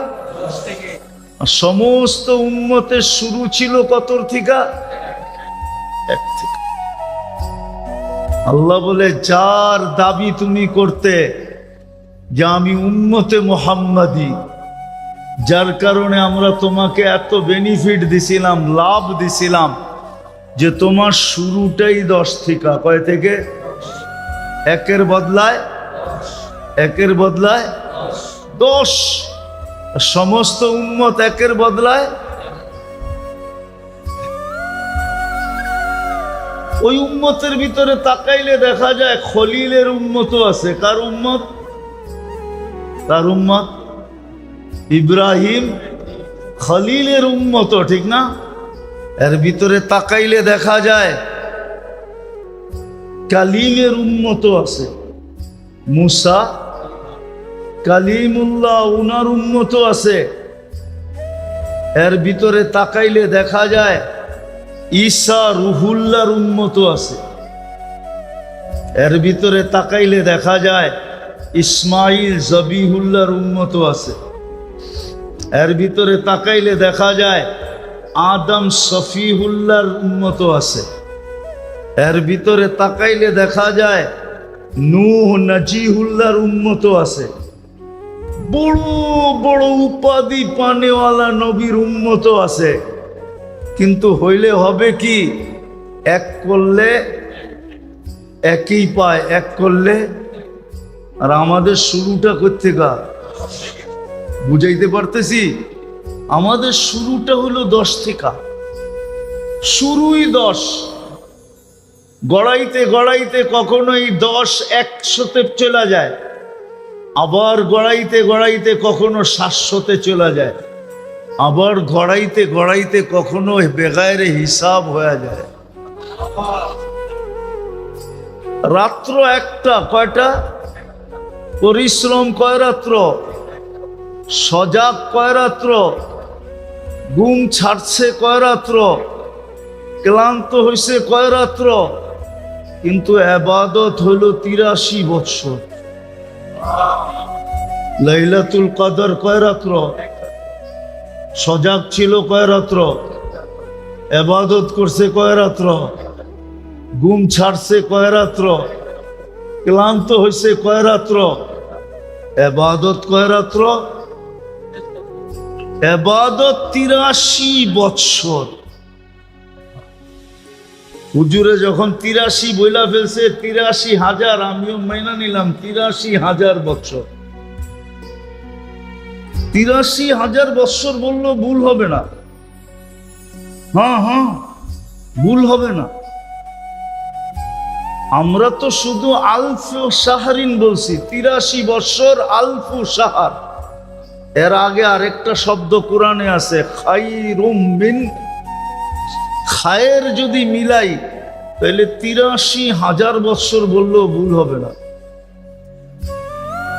সমস্ত উম্মতের শুরু ছিল কত থেকে? 1 থেকে। আল্লাহ বলে যার দাবি তুমি করতে, যে আমি উম্মতে মুহাম্মাদি, যার কারণে আমরা তোমাকে এত বেনিফিট দিছিলাম, লাভ দিছিলাম, যে তোমার শুরুটাই 10 থেকে। কয় থেকে? একের বদলায় 10। সমস্ত উম্মত একের বদলায়। ওই উম্মতের ভিতরে তাকাইলে দেখা যায় খলিলের উম্মতও আছে। কার উম্মত? ইব্রাহিম খলিলের উম্মত, ঠিক না? এর ভিতরে তাকাইলে দেখা যায় কালিমের উম্মত আছে। মুসা কালিমুল্লাহ, উনার উম্মত আছে। এর ভিতরে তাকাইলে দেখা যায় ঈসা রুহুল্লাহর উম্মত আছে। এর ভিতরে তাকাইলে দেখা যায় ইসমাইল জবিহুল্লাহর উম্মত আছে। এর ভিতরে তাকাইলে দেখা যায় আদম সফিহুল্লাহর উম্মত আছে। এর ভিতরে তাকাইলে দেখা যায় নূহ নজিহুল্লাহর উম্মত আছে। বড় বড় উপাধি পানেওয়ালা নবীর উম্মত আছে। কিন্তু হইলে হবে কি, এক করলে একই পায়, এক করলে। আর আমাদের শুরুটা করতে গা, বুঝাইতে পারতেছি? আমাদের শুরুটা হলো 10 থেকে। শুরুই 10। গড়াইতে গড়াইতে কখনোই 10 100-তে চলে যায়, আবার গড়াইতে গড়াইতে কখনো 700-তে চলে যায়, আবার গড়াইতে গড়াইতে কখনো বেগায়ের হিসাব হয়ে যায়। রাত্র একটা, কয়টা? পরিশ্রম কয় রাত্র? সজাগ কয় রাত্র? ঘুম ছাড়ছে কয় রাত্র? ক্লান্ত হইছে কয় রাত্র? কিন্তু ইবাদত হলো 83 বৎসর। লাইলাতুল কদর কয় রাত্র? সজাগ ছিল কয় রাত্র? ইবাদত করছে কয় রাত্র? ঘুম ছাড়ছে কয় রাত্র? ক্লান্ত হইছে কয় রাত্র? ইবাদত কয় রাত্র? ইবাদত 83 বৎসর। হুজুরে যখন 83 বইলা ফেলছে, 83,000, আমিও মাইনা নিলাম 83,000 বৎসর। 83,000 বৎসর বললো ভুল হবে না। হ্যাঁ, ভুল হবে না। আমরা তো শুধু আলফু শাহরিন বলছি, 83 বৎসর আলফু শাহর। এর আগে আরেকটা শব্দ কোরআনে আছে, খায়রুম মিন। খায়ের যদি মিলাই তাহলে 83,000 বৎসর বললেও ভুল হবে না।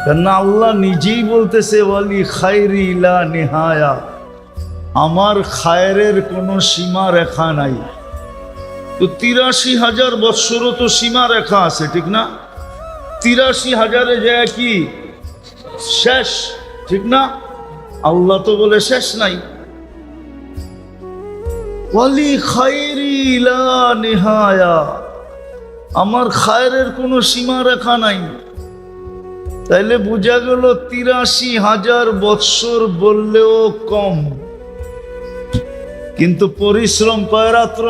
কেননা আল্লাহ নিজেই বলতেছে, ওয়ালি খায়রি লা নিহায়া, আমার খায়ের কোনো সীমা রেখা নাই। তো 83,000 বৎসরও তো সীমা রেখা আছে, ঠিক না? 83,000-এ যায় কি শেষ, ঠিক না? আল্লাহ তো বলে শেষ নাই। ওয়ালি খায়রি লা নিহায়া, আমার খায়ের কোনো সীমা রেখা নাই। তাইলে বোঝা গেল 83,000 বৎসর বললেও কম। কিন্তু পরিশ্রম কয় রাত্র?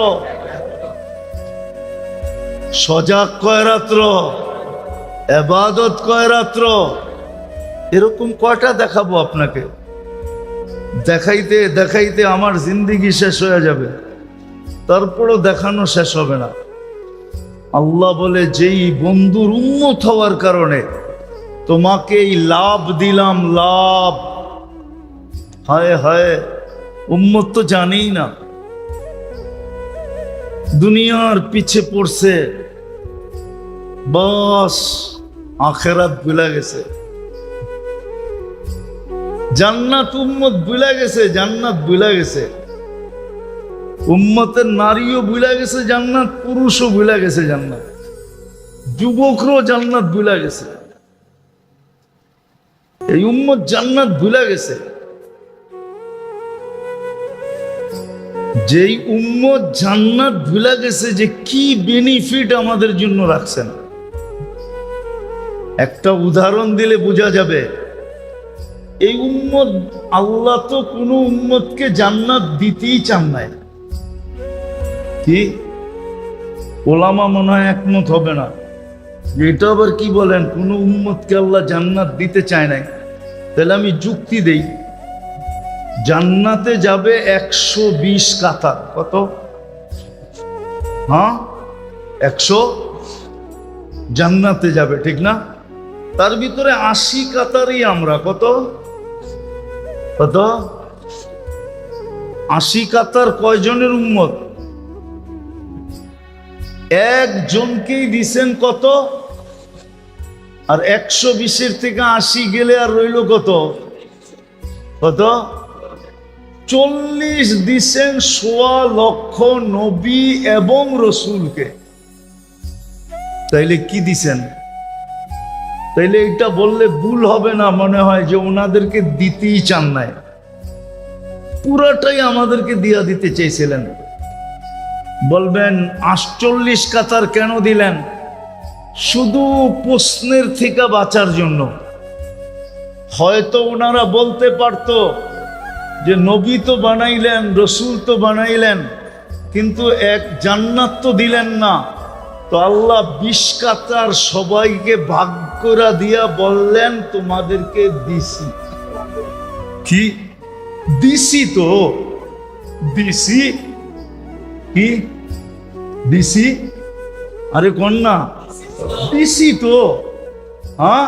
সজাগ কয় রাত্র? ইবাদত কয় রাত্র? এরকম কয়টা দেখাবো আপনাকে? দেখাইতে দেখাইতে আমার জিন্দেগি শেষ হয়ে যাবে, তারপরও দেখানো শেষ হবে না। আল্লাহ বলে, যেই বন্ধুর উম্মত হওয়ার কারণে তোমাকে এই লাভ দিলাম, লাভ। হায় হায়, উম্মত তো জানেই না, দুনিয়ার পিছে পড়ছে, বাস আখেরাত ভুলে গেছে। জান্নাত উম্মত ভুলে গেছে, জান্নাত ভুলে গেছে। উম্মতের নারীও ভুলে গেছে জান্নাত, পুরুষও ভুলে গেছে জান্নাত, যুবকরাও জান্নাত ভুলে গেছে। এই উম্মত জান্নাত ভুলে গেছে। যেই উম্মত জান্নাত ভুলে গেছে, যে কি বেনিফিট আমাদের জন্য রাখছেন। একটা উদাহরণ দিলে বোঝা যাবে। এই উম্মত, আল্লাহ তো কোনো উম্মতকে জান্নাত দিতেই চান নাই। কি ওলামা মনে হয় একমত হবে না যে এটা আবার কি বলেন, কোনো উম্মতকে আল্লাহ জান্নাত দিতে চায় নাই। তাহলে আমি যুক্তি দেই, জান্নাতে যাবে 120 কাতার। কত? হ্যাঁ, 100 জান্নাতে যাবে, ঠিক না? তার ভিতরে 80 কাতারই আমরা। কত কত? 80 কাতার কয়জনের উম্মত? একজনকেই দিছেন কত? আর 120-এর থেকে 80 গেলে আর রইল কত? কত? 40 দিছেন 1.25 লক্ষ নবী এবং রসুলকে। তাইলে কি দিছেন? তাইলে এটা বললে ভুল হবে না, মনে হয় যে ওনাদেরকে দিতেই চান নাই, পুরাটাই আমাদেরকে দিয়া দিতে চেয়েছিলেন। বলবেন 48 কাতার কেন দিলেন? শুধু প্রশ্নের থেকে বাঁচার জন্য। হয়তো ওনারা বলতে পারত যে নবী তো বানাইলেন, রসুল তো বানাইলেন, কিন্তু এক জান্নাত তো দিলেন না। তো আল্লাহ 20 কাতার সবাইকে ভাগ করে দিয়া বললেন তোমাদেরকে দিছি। কি দিছি? তো দিছি। কি দিছি? আরে কন্যা, দিছি তো। হ্যাঁ,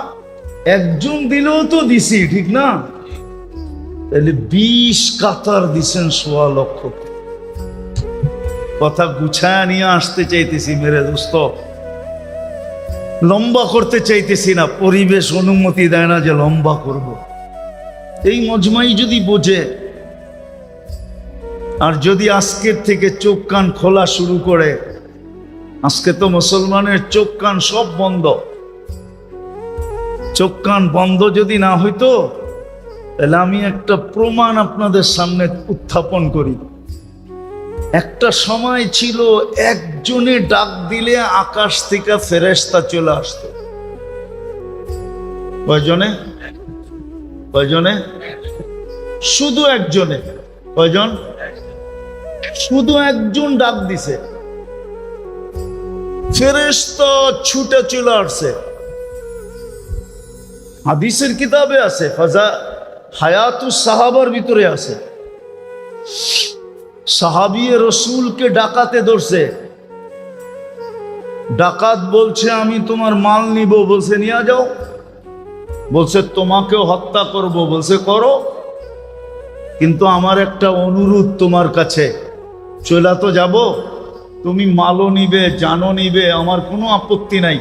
একজন দিলেও তো দিছি, ঠিক না? তাহলে 20 কাতার দিছেন 1.25 লক্ষ। কথা গুছায় নিয়ে আসতে চাইতেছি মেরে দোস্ত, লম্বা করতে চাইতেছি না। পরিবেশ অনুমতি দেয় না যে লম্বা করব। এই মজমাই যদি বোঝে, আর যদি আজকের থেকে চোখ কান খোলা শুরু করে, আজকে তো মুসলমানের চোখ কান সব বন্ধ। চোখ কান বন্ধ যদি না হইতো, তাহলে আমি একটা প্রমাণ আপনাদের সামনে উত্থাপন করি। একটা সময় ছিল একজনে ডাক দিলে আকাশ থেকে ফেরেশতা চলে আসতো। কয়জনে? কয়জনে? শুধু একজনে। কয়জন? শুধু একজন ডাক দিছে, ফেরেশতা ছুটে চলে আসছে। হাদিসের কিতাবে আছে, ফাজা হায়াতুস সাহাবার ভিতরে আছে। সাহাবিয়ে রসুলকে ডাকাতে ধরছে। ডাকাত বলছে আমি তোমার মাল নিব। বলছে নিয়ে যাও। বলছে তোমাকেও হত্যা করব। বলছে করো, কিন্তু আমার একটা অনুরোধ তোমার কাছে। চলা তো যাব, তুমি মালও নিবে, জানও নিবে, আমার কোনো আপত্তি নাই,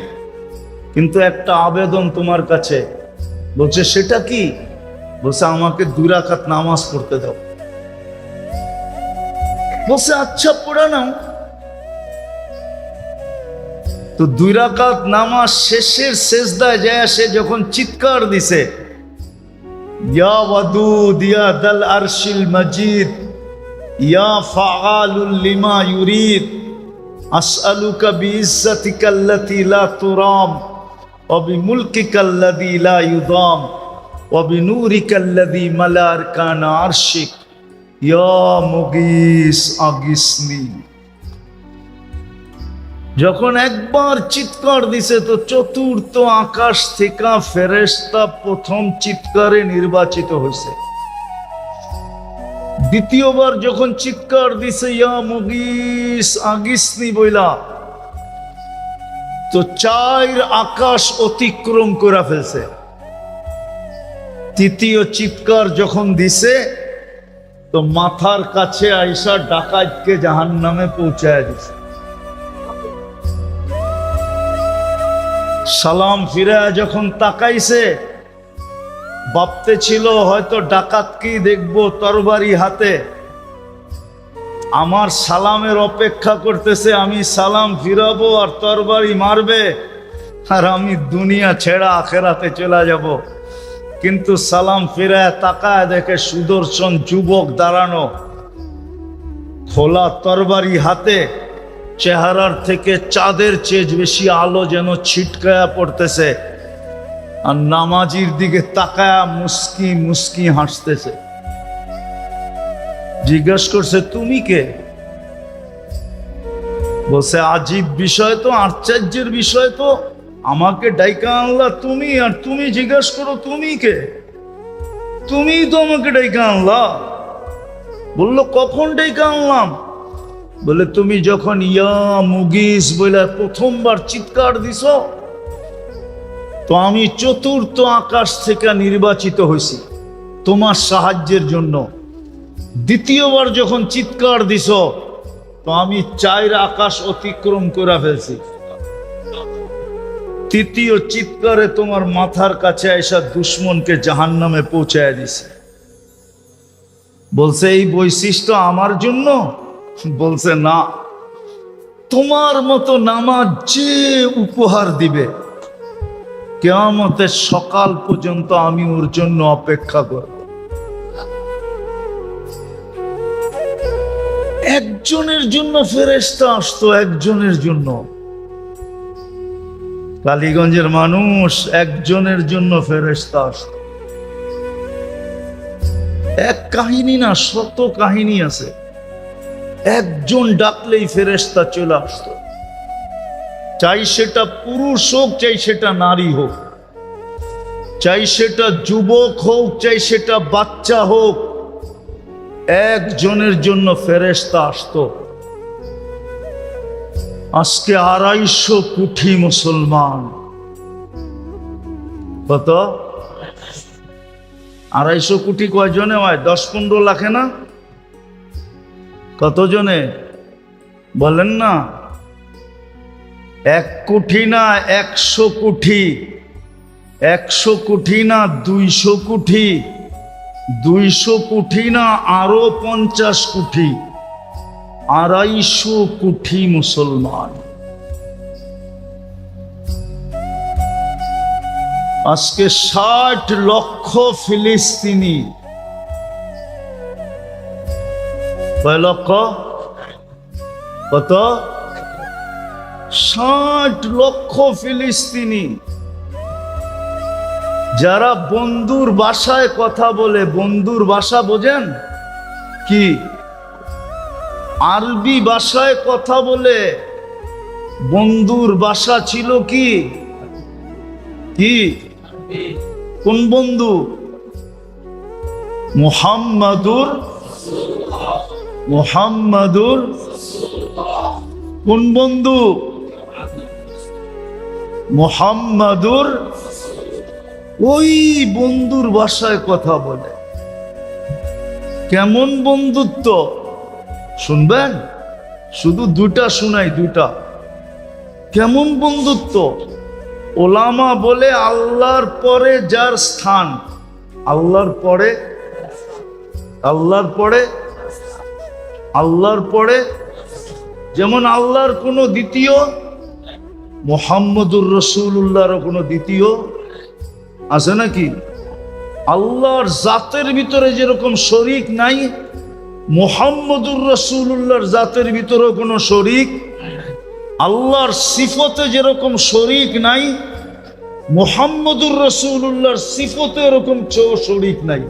কিন্তু একটা আবেদন তোমার কাছে। বলছে সেটা কি? বলছে আমাকে 2 রাকাত নামাজ পড়তে দাও। বলছে আচ্ছা পড়া নাও। তো 2 রাকাত নামাজ শেষের সেজদায় যায় সে যখন চিৎকার দিছে, ইয়া ওয়াদুদ ইয়া দাল আরশিল মাজিদ ইয়া ফাআলুল লিমা ইউরিদ আসআলুকা বিইজ্জাতিকা আল্লাতী লা তুরাম ওয়া বিমুলকিকা আল্লাযী লা ইউদাম ওয়া বিনূরিকা আল্লাযী মালা আরকানা আরশিক ইয়া মুগীস আগিসনি। যখন একবার চিৎকার দিছে তো চতুর্থ আকাশ থেকে ফেরেশতা প্রথম চিৎকারে নির্বাচিত হয়েছে। দ্বিতীয়বার যখন চিৎকার দিছে ইয়া মুগীস আগিসনি বইলা, তো 4 আকাশ অতিক্রম করে ফেলছে। তৃতীয় চিৎকার যখন দিছে তো মাথার কাছে আইসা ডাকাতকে জাহান্নামে পৌঁছায় দিছে। সালাম ফিরে যখন তাকাইছে, ভাবতে ছিল হয়তো ডাকাতকেই দেখবো তরবারি হাতে, আমার সালামের অপেক্ষা করতেছে, আমি সালাম ফিরাবো আর তরবারি মারবে আর আমি দুনিয়া ছেড়া আখেরাতে চলে যাব। কিন্তু সালাম ফিরায় তাকায় দেখে সুদর্শন যুবক দাঁড়ানো, খোলা তরবারি হাতে, চেহারার থেকে চাঁদের চেয়ে বেশি আলো যেন ছিটকায়া পড়তেছে। আর নামাজির দিকে তাকায়া মুস্কি মুস্কি হাসতেছে। জিজ্ঞাসা করছে তুমি কে? বলছে আজীব বিষয় তো, আশ্চর্যের বিষয় তো, আমাকে ডাইকা আনলা তুমি, আর তুমি জিজ্ঞাসা করো তুমি কে? তুমি তো আমাকে ডাইকা আনলা। বললো কখন ডাইকা আনলাম? বলে তুমি যখন ইয়া মুগিস বলে প্রথমবার চিৎকার দিছ, তো আমি চতুর্থ আকাশ থেকে নির্বাচিত হয়েছি তোমার সাহায্যের জন্য। দ্বিতীয়বার যখন চিৎকার দিছ, তো আমি 4 আকাশ অতিক্রম করে ফেলছি। তৃতীয় চিৎকারে তোমার মাথার কাছে এসে দুশ্মনকে জাহান্নামে পৌঁছায় দিছে। বলছে এই বৈশিষ্ট্য আমার জন্য? বলছে না, তোমার মতো নামাজ যে উপহার দিবে কিয়ামতের সকাল পর্যন্ত আমি ওর জন্য অপেক্ষা করব। একজনের জন্য ফেরেশতা আসতো, একজনের জন্য। কালীগঞ্জের মানুষ, একজনের জন্য ফেরেশতা আসতো। এক কাহিনী না, শত কাহিনী আছে। একজন ডাকলেই ফেরেশতা চলে আসতো, চাই সেটা পুরুষ হোক, চাই সেটা নারী হোক, চাই সেটা যুবক হোক, চাই সেটা বাচ্চা হোক, একজনের জন্য ফেরেশতা আসতো। আজকে 250 কোটি মুসলমান। কত? 250 কোটি কয়জনে হয়? 10-15 লাখে না? কত জনে বলেন না? 1 কোটি না 100 কোটি, 100 কোটি না 200 কোটি, 200 কোটি না আরো 50 কোটি, 250 কোটি মুসলমান। আজকে 60 লক্ষ ফিলিস্তিনি। কয় লক্ষ? কত? 60 লক্ষ ফিলিস্তিনি, যারা বন্ধুর ভাষায় কথা বলে। বন্ধুর ভাষা বোঝেন কি? আরবি ভাষায় কথা বলে। বন্ধুর ভাষা ছিল কি? কি? কোন বন্ধু? মুহাম্মাদুর। মুহাম্মাদুর কোন বন্ধু? মুহাম্মাদুর। ওই বন্ধুর ভাষায় কথা বলে। কেমন বন্ধুত্ব শুনবেন? শুধু 2টা শুনাই, 2টা। কেমন বন্ধুত্ব? ওলামা বলে আল্লাহর পরে যার স্থান, আল্লাহর পরে, আল্লাহর পরে, আল্লাহর পরে, যেমন আল্লাহর কোনো দ্বিতীয়, মুহাম্মদুর রাসূলুল্লাহর কোনো দ্বিতীয় আছে নাকি? আল্লাহর জাতের ভিতরে যেরকম শরীক নাই, মুহাম্মদুর রাসূলুল্লাহর জাতের ভিতরে কোনো শরীক। আল্লাহর সিফতে যেরকম শরীক নাই, মুহাম্মদুর রাসূলুল্লাহর সিফতে এরকম শরীক নাই।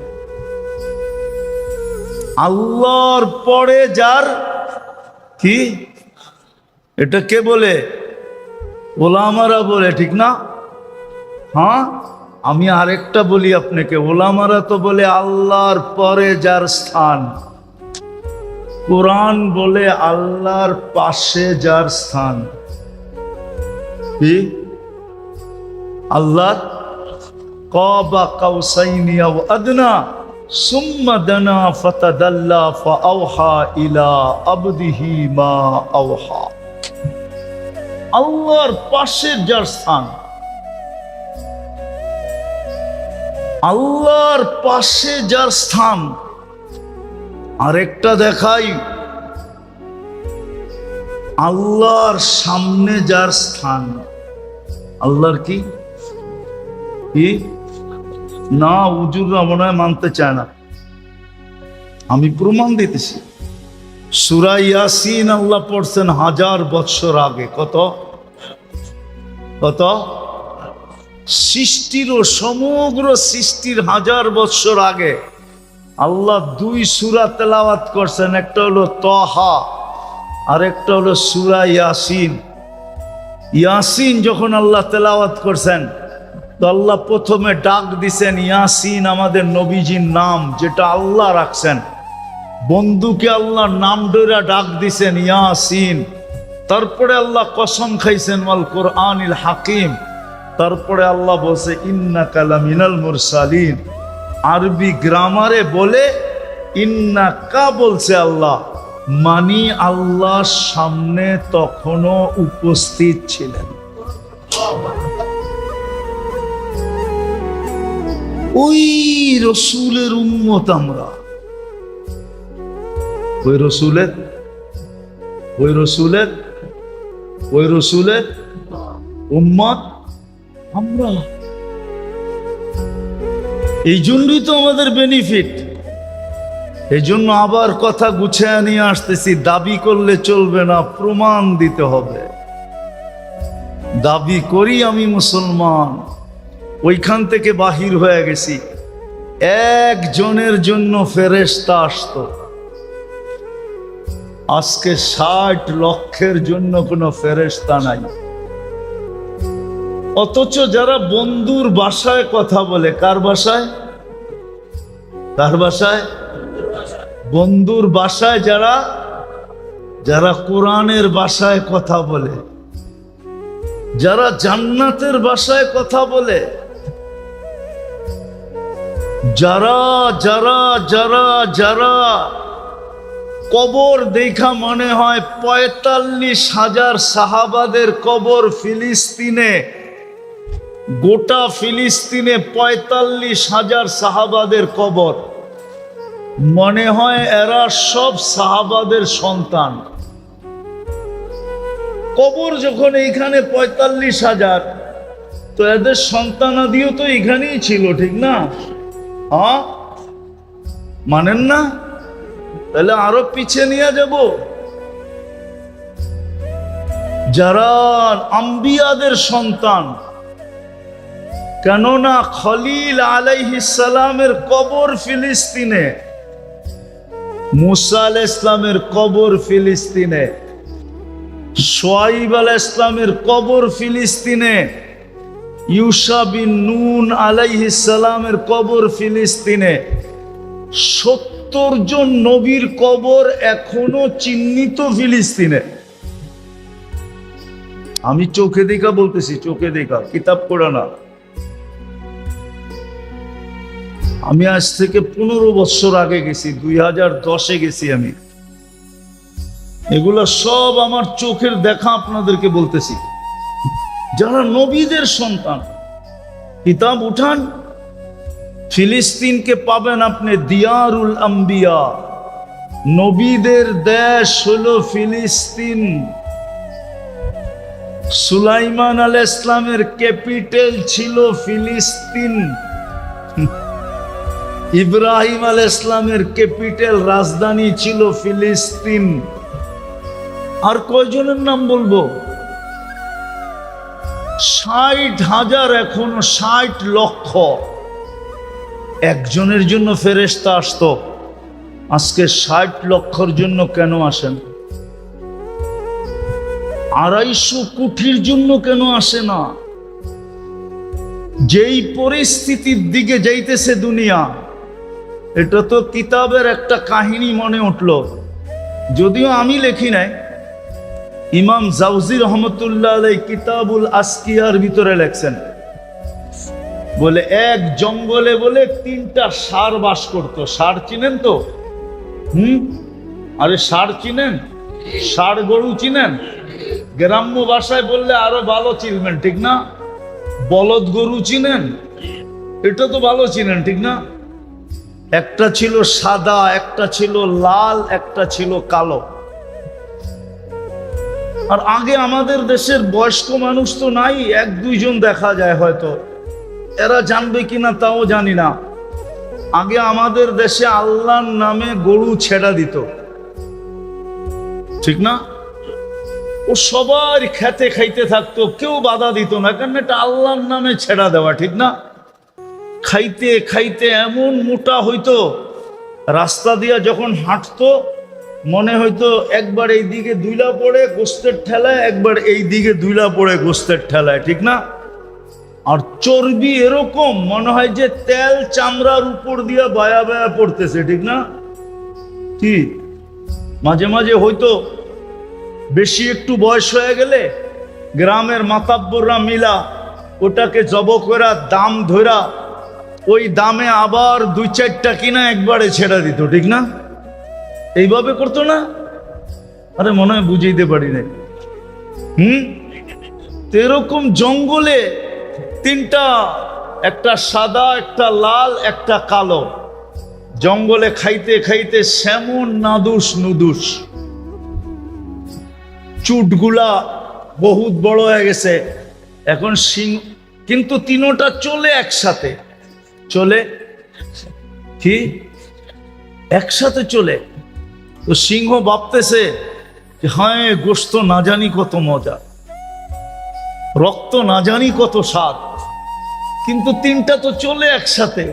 আল্লাহর পরে যার কি, এটা কে বলে? ওলামারা বলে, ঠিক না? হ্যাঁ, আমি আরেকটা বলি আপনাকে। ওলামারা তো বলে আল্লাহর পরে যার স্থান। কোরআন বলে আল্লাহর পাশে যার স্থান। কি? আল্লাহর কাবা কাউসাইনি আও আদনা সুম্মা দানা ফাতাদাল্লা ফাআওহা ইলা আবদিহি মা আওহা। আল্লাহর পাশে যার স্থান, আল্লাহর পাশে যার স্থান। আরেকটা দেখাই, আল্লাহর সামনে যার স্থান। আল্লাহর কি কি না, হুজুররা মনে হয় মানতে চায় না। আমি প্রমাণ দিতেছি। সূরা ইয়াসিন আল্লাহ পড়ছেন 1000 বছর আগে। কত? কত? সৃষ্টিরও সমগ্র সৃষ্টির 1000 বছর আগে আল্লাহ 2 সূরা তেলাওয়াত করছেন, একটা হলো তাহা আর একটা হলো সূরা ইয়াসিন। ইয়াসিন যখন আল্লাহ তেলাওয়াত করছেন তো আল্লাহ প্রথমে ডাক দিছেন ইয়াসিন, আমাদের নবীজির নাম যেটা আল্লাহ রাখছেন। বন্ধুকে আল্লাহ নাম ধরে ডাক দিছেন ইয়াসিন। তারপরে আল্লাহ কসম খাইছেন ওয়াল কোরআনিল হাকিম। তারপরে আল্লাহ বলছে ইন্নাকা লামিনাল মুরসালিন। আরবি গ্রামারে বলে ইন্নাকা বলছে আল্লাহ, মানি আল্লাহর সামনে তখনও উপস্থিত ছিলেন। ওই রসুলের উম্মত আমরা, ওই রসুলের উম্মত আমরা। এই জন্যই তো আমাদের বেনিফিট। এই জন্য আবার কথা গুছিয়ে নিয়ে আসতেছি, দাবি করলে চলবে না, প্রমাণ দিতে হবে। দাবি করি আমি মুসলমান, ওইখান থেকে বাহির হয়ে গেছি। একজনের জন্য ফেরেশতা আসতো, আজকে 60 লক্ষের জন্য কোনো ফেরেশতা নাই। অথচ যারা বন্ধুর ভাষায় কথা বলে, কার ভাষায়? বন্ধুর ভাষায় যারা কোরআনের ভাষায় কথা বলে, যারা জান্নাতের ভাষায় কথা বলে, যারা যারা যারা যারা কবর দেখা মনে হয় 45,000 সাহাবাদের কবর ফিলিস্তিনে, গোটা ফিলিস্তিনে 45,000 সাহাবাদের কবর, মনে হয় এরা সব সাহাবাদের সন্তান। কবর যখন এইখানে 45,000, তো এদের সন্তানাদিও তো এখানেই ছিল, ঠিক না? হ্যাঁ, মানেন না? তাহলে আরো পিছিয়ে নিয়ে যাব। যারা আম্বিয়াদের সন্তান, কেননা খলিল আলাইহিস সালামের কবর ফিলিস্তিনে, মুসা আলাইহিস সালামের কবর ফিলিস্তিনে, শুআইব আলাইহিস সালামের কবর ফিলিস্তিনে, ইউসা বিন নুন আলাইহিস সালামের কবর ফিলিস্তিনে। 70 জন নবীর কবর এখনো চিহ্নিত ফিলিস্তিনে। আমি চোখে দেখা বলতেছি, চোখে দেখা, কিতাব পড়া না। আমি আজ থেকে 15 বছর আগে গেছি, 2010-এ গেছি আমি। এগুলা সব আমার চোখের দেখা, আপনাদেরকে বলতেছি। যারা নবীদের সন্তান, কিতাব উঠান, ফিলিস্তিনকে পাবেন আপনি দিয়ারুল আম্বিয়া, নবীদের দেশ হলো ফিলিস্তিন। সুলাইমান আলাইহিস সালামের ক্যাপিটাল ছিল ফিলিস্তিন। ইব্রাহিম আলাইহিস সালামের ক্যাপিটাল, রাজধানী ছিল ফিলিস্তিন। আর কয়জনের নাম বলবো? 60,000, এখনো 60 লক্ষ। একজনের জন্য ফেরেশতা আসতো, আজকে 60 লক্ষর জন্য কেন আসেন? 250 কোটির জন্য কেন আসে না? যেই পরিস্থিতির দিকে যাইতেছে দুনিয়া, এটা তো কিতাবের একটা কাহিনী মনে উঠল, যদিও আমি লেখি নাই। ইমাম জাউজি রহমতুল্লাহ আলাইহি কিতাবুল আসকিয়ার ভিতরে লেখছেন, বলে এক জঙ্গলে বলে 3টা ষাঁড় বাস করতো। ষাঁড় চিনেন তো? আরে ষাঁড় চিনেন? ষাঁড় গরু চিনেন? গ্রাম্য ভাষায় বললে আরো ভালো চিনবেন, ঠিক না? বলদ গরু চিনেন? এটা তো ভালো চিনেন, ঠিক না? একটা ছিল সাদা, একটা ছিল লাল, একটা ছিল কালো। আর আগে আমাদের দেশের বয়স্ক মানুষ তো নাই, 1-2 জন দেখা যায় হয়তো, এরা জানবে কিনা তাও জানি না। আগে আমাদের দেশে আল্লাহর নামে গরু ছেড়া দিত, ঠিক না? ও সবার খেতে খাইতে থাকতো, কেউ বাধা দিত না, কারণ এটা আল্লাহর নামে ছেড়া দেওয়া, ঠিক না? খাইতে খাইতে এমন মোটা হইতো, রাস্তা দিয়া যখন হাঁটতো মনে হইতো একবার এই দিকে দুইলা পড়ে গোস্তের ঠেলায়, একবার এই দিকে দুইলা পড়ে গোস্তের ঠেলায়, ঠিক না? আর চর্বি এরকম মনে হয় যে তেল চামড়ার উপর দিয়া বায়া বায়া পড়তেছে, ঠিক না? কি মাঝে মাঝে হয়তো বেশি একটু বয়স হয়ে গেলে গ্রামের মাতাব্বররা মিলা ওটাকে জব করা দাম ধরা ওই দামে আবার 2-4টা কিনা একবারে ছেড়ে দিত, ঠিক না? এইভাবে করতো না? আরে মনে হয় বুঝাইতে পারি না। এরকম জঙ্গলে 3টা, একটা সাদা, একটা লাল, একটা কালো, জঙ্গলে খাইতে খাইতে সেমন নাদুস নুদুস, চুটগুলা বহুত বড় হয়ে গেছে এখন সিংহ, কিন্তু 3টা চলে একসাথে, চলে কি একসাথে চলে। তো সিংহ ভাবতেছে যে হ্যাঁ গোশত না জানি কত মজা, রক্ত না জানি কত স্বাদ, কিন্তু 3টা তো চলে একসাথে,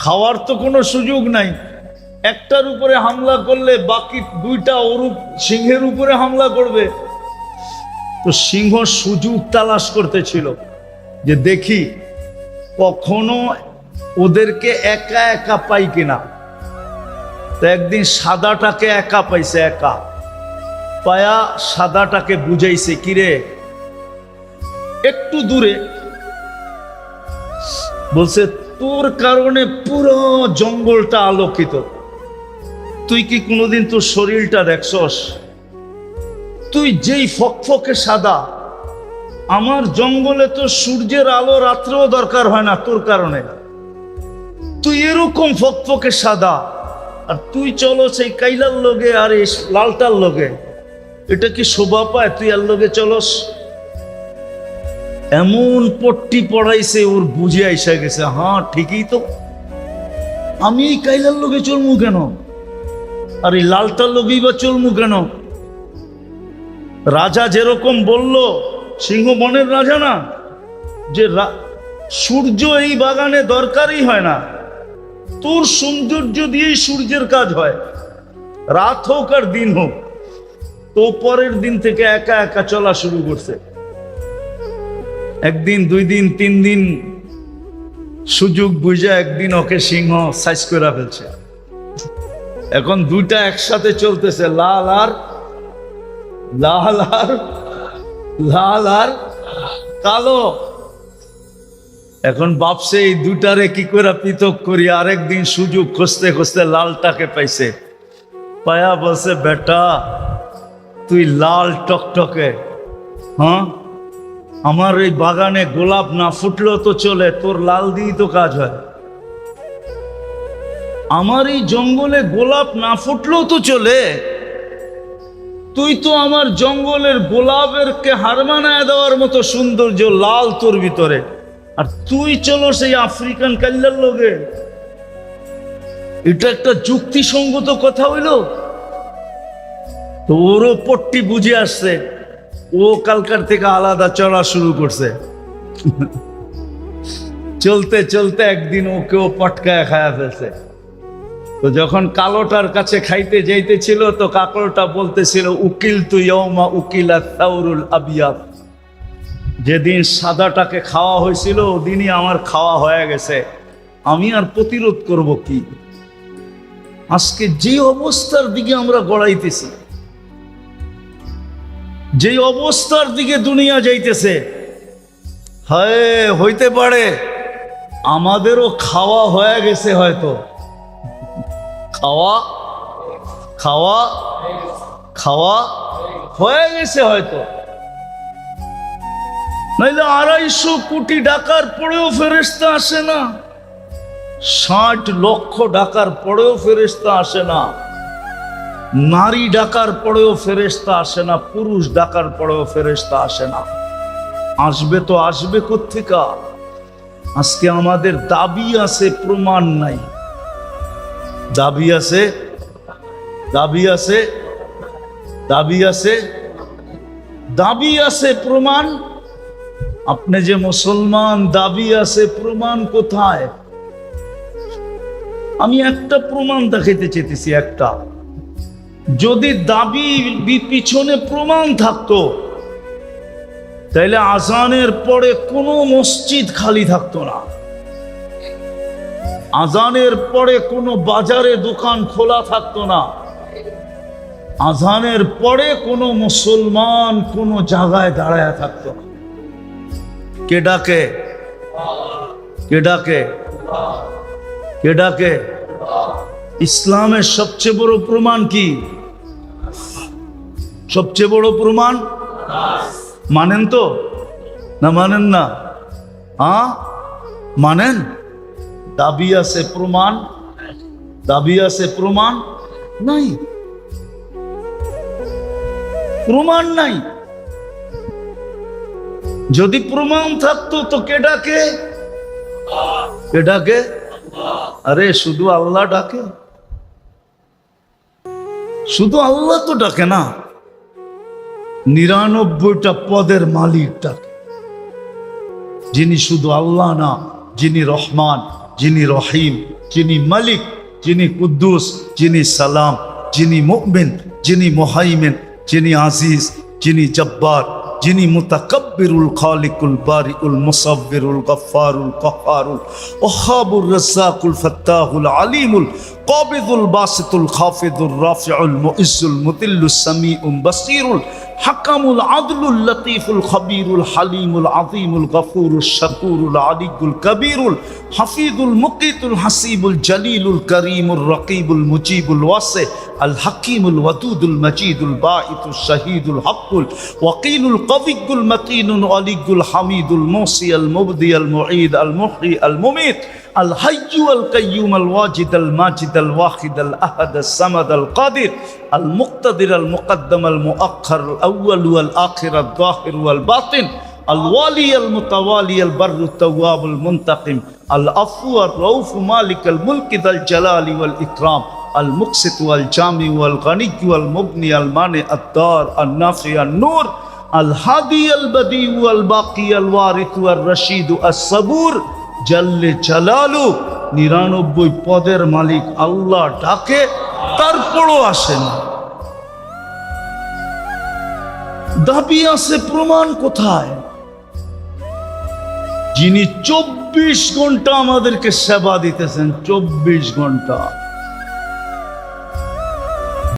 খাওয়ার তো কোনো সুযোগ নাই। একটার উপরে হামলা করলে বাকি 2টা ওরূপ সিংহের উপরে হামলা করবে। তো সিংহ সুযোগ তালাশ করতেছিল যে দেখি কখনো ওদেরকে একা একা পাই কিনা। তো একদিন সাদাটাকে একা পাইছে, একা পায়া সাদাটাকে বুঝাইছে, কিরে একটু দূরে, বলছে তোর কারণে পুরো জঙ্গলটা আলোকিত, তুই কি কোনোদিন তোর শরীরটা দেখছস? তুই যেই ফকফকে সাদা, আমার জঙ্গলে তো সূর্যের আলো রাত্রেও দরকার হয় না তোর কারণে, তুই এরকম ফকফকে সাদা, আর তুই চলো সেই কাইলার লগে আর এই লালটার লগে, এটা কি শোভা পায়? তুই আর লগে চলস? এমন পট্টি পড়াইছে ওর বুঝে আইসা গেছে, হ্যাঁ ঠিকই তো, আমি এই কাইলার লগে চলমু কেন, আর এই লালটার লগেই বা চলমু কেন? রাজা যেরকম বলল, সিংহ বনের রাজা না, যে সূর্য এই বাগানে দরকারই হয় না, তোর সৌন্দর্য দিয়েই সূর্যের কাজ হয়, রাত হোক আর দিন হোক। তো পরের দিন থেকে একা একা চলা শুরু করছে। 1 দিন 2 দিন 3 দিন সুযোগ বুঝে একদিন ওকে সিংহ সাইজ করে ফেলছে। এখন 2টা একসাথে চলতেছে, লাল আর লাল আর লাল আর কালো। এখন ভাবছে এই 2টারে কি করে পৃথক করি। আরেকদিন সুযোগ খুঁজতে খুঁজতে লালটাকে পাইছে, পায়া বলছে বেটা তুই লাল টকটকে, হ্যাঁ আমার এই বাগানে গোলাপ না ফুটলেও তো চলে, তোর লাল দিয়েই তো কাজ হয়। আমার এই জঙ্গলে গোলাপ না ফুটলেও তো চলে, তুই তো আমার জঙ্গলের গোলাপেরকে হার মানায় দেওয়ার মতো সৌন্দর্য লাল তোর ভিতরে, আর তুই চলো সেই আফ্রিকান কাল্লার লোকে। এটা একটা যুক্তিসঙ্গত কথা হইল? তো ওরও পট্টি বুঝে আসছে, ও কালকার থেকে আলাদা চলা শুরু করছে। চলতে চলতে একদিন ওকেও পটকায় খায়া ফেলছে। তো যখন কালোটার কাছে খাইতে যাইতেছিল, তো কাকলটা বলতেছিল উকিল তু ইয়ৌমা উকিলা তাউরুল আবিয়াদ, যেদিন সাদাটাকে খাওয়া হয়েছিল ওদিনই আমার খাওয়া হয়ে গেছে, আমি আর প্রতিরোধ করব কি? আজকে যে অবস্থার দিকে আমরা গড়াইতেছি, যে অবস্থার দিকে দুনিয়া যাইতেছে, হয় হইতে পারে আমাদেরও খাওয়া হয়ে গেছে, হয়তো খাওয়া খাওয়া খাওয়া হয়ে গেছে হয়তো, নাইলে 250 কোটি ডাকার পরেও ফেরেশতা আসে না, 60 লক্ষ ডাকার পরেও ফেরেশতা আসে না, নারী ডাকার পরেও ফেরেশতা আসে না, পুরুষ ডাকার পরেও ফেরেশতা আসে না। আসবে তো আসবে কোত্থেকা? আজকে আমাদের দাবি আছে, প্রমাণ নাই। দাবি আছে, দাবি আছে, দাবি আছে, দাবি আছে প্রমাণ, আপনি যে মুসলমান দাবি আছে প্রমাণ কোথায়? আমি একটা প্রমাণ দেখাইতে চেয়েছি, একটা। যদি দাবি পিছনে প্রমাণ থাকতো তাহলে আজানের পরে কোনো মসজিদ খালি থাকতো না, আজানের পরে কোনো বাজারে দোকান খোলা থাকতো না, আজানের পরে কোনো মুসলমান কোনো জায়গায় দাঁড়ায় থাকতো না। কে ডাকে? কে ডাকে? কে ডাকে? ইসলামের সবচেয়ে বড় প্রমাণ কি? সবচেয়ে বড় প্রমাণ মানেন তো না মানেন না? হ্যাঁ মানেন? দাবি আছে প্রমাণ, দাবি আছে প্রমাণ নাই, প্রমাণ নাই। যদি প্রমাণ থাকতো তো কে ডাকে? কে ডাকে? আরে শুধু আল্লাহ ডাকে, শুধু আল্লাহ তো ডাকে না, 99টা পদের মালিক ডাকে, যিনি শুধু আল্লাহ না, যিনি রহমান, যিনি রহিম, যিনি মালিক, যিনি কুদ্দুস, যিনি সালাম, যিনি মুমিন, যিনি মুহাইমিন, যিনি আজিজ, যিনি জব্বার, যিনি মুতাকাব্বিরুল খালিকুল বারিউল মুসাব্বিরুল গফফারুল কাহ্হারুল ওয়াহাবুর রাজ্জাকুল ফাত্তাহুল আলিমুল কাবিদুল বাসিতুল খাফিদুর রাফিউল মুইজ্জুল মুদিল্লুস সামিউল বাসীরুল হাকামুল আদলুল লতীফুল খবীরুল হালিমুল আযীমুল গফুরুশ শাকুরুল আলিয়ুল কবীরুল হাফিজুল মুকিতুল হাসিবুল জলিলুল করিমুর রকিবুল মুজিবুল ওয়াসি আল হাকিমুল ওয়াদুদুল মজিদুল বাঈতুশ শাহীদুল হকুল ওয়াকিলুল কবিয়ুল মতিনুল আলিয়ুল হামিদুল মুসি আল মুবদি আল মুঈদ আল মুহয়ি আল মুমীত আল হাইয়্যু আল কাইয়্যুম আল ওয়াজিদ আল মাজিদ আল ওয়াহিদ আল আহাদ আস সামাদ আল কাদির আল মুক্তাদির আল মুকদ্দম আল মুআখ্খার আল আউয়াল ওয়াল আখির আল যাহির ওয়াল বাতিন আল ওয়ালি আল মুতাওয়ালি আল বাররু তাওয়াব আল মুনতাকিম আল আফু আর রউফ মালিক আল মুলক যাল জালালি ওয়াল ইকরাম আল মুকসিত ওয়াল জামি ওয়াল গনি ওয়াল মুগনি আল মানি আদ-দার আল নাফি আন নূর আল হাদি আল বদি ওয়াল বাকি আল ওয়ারিথ ওয়াল রশিদ আস সাবুর জাল্লে জালালু। 99 পদের মালিক আল্লাহ ডাকে, তারপরও আসেন। দাবি আছে প্রমাণ কোথায়? যিনি 24 ঘন্টা আমাদেরকে সেবা দিতেছেন, 24 ঘন্টা।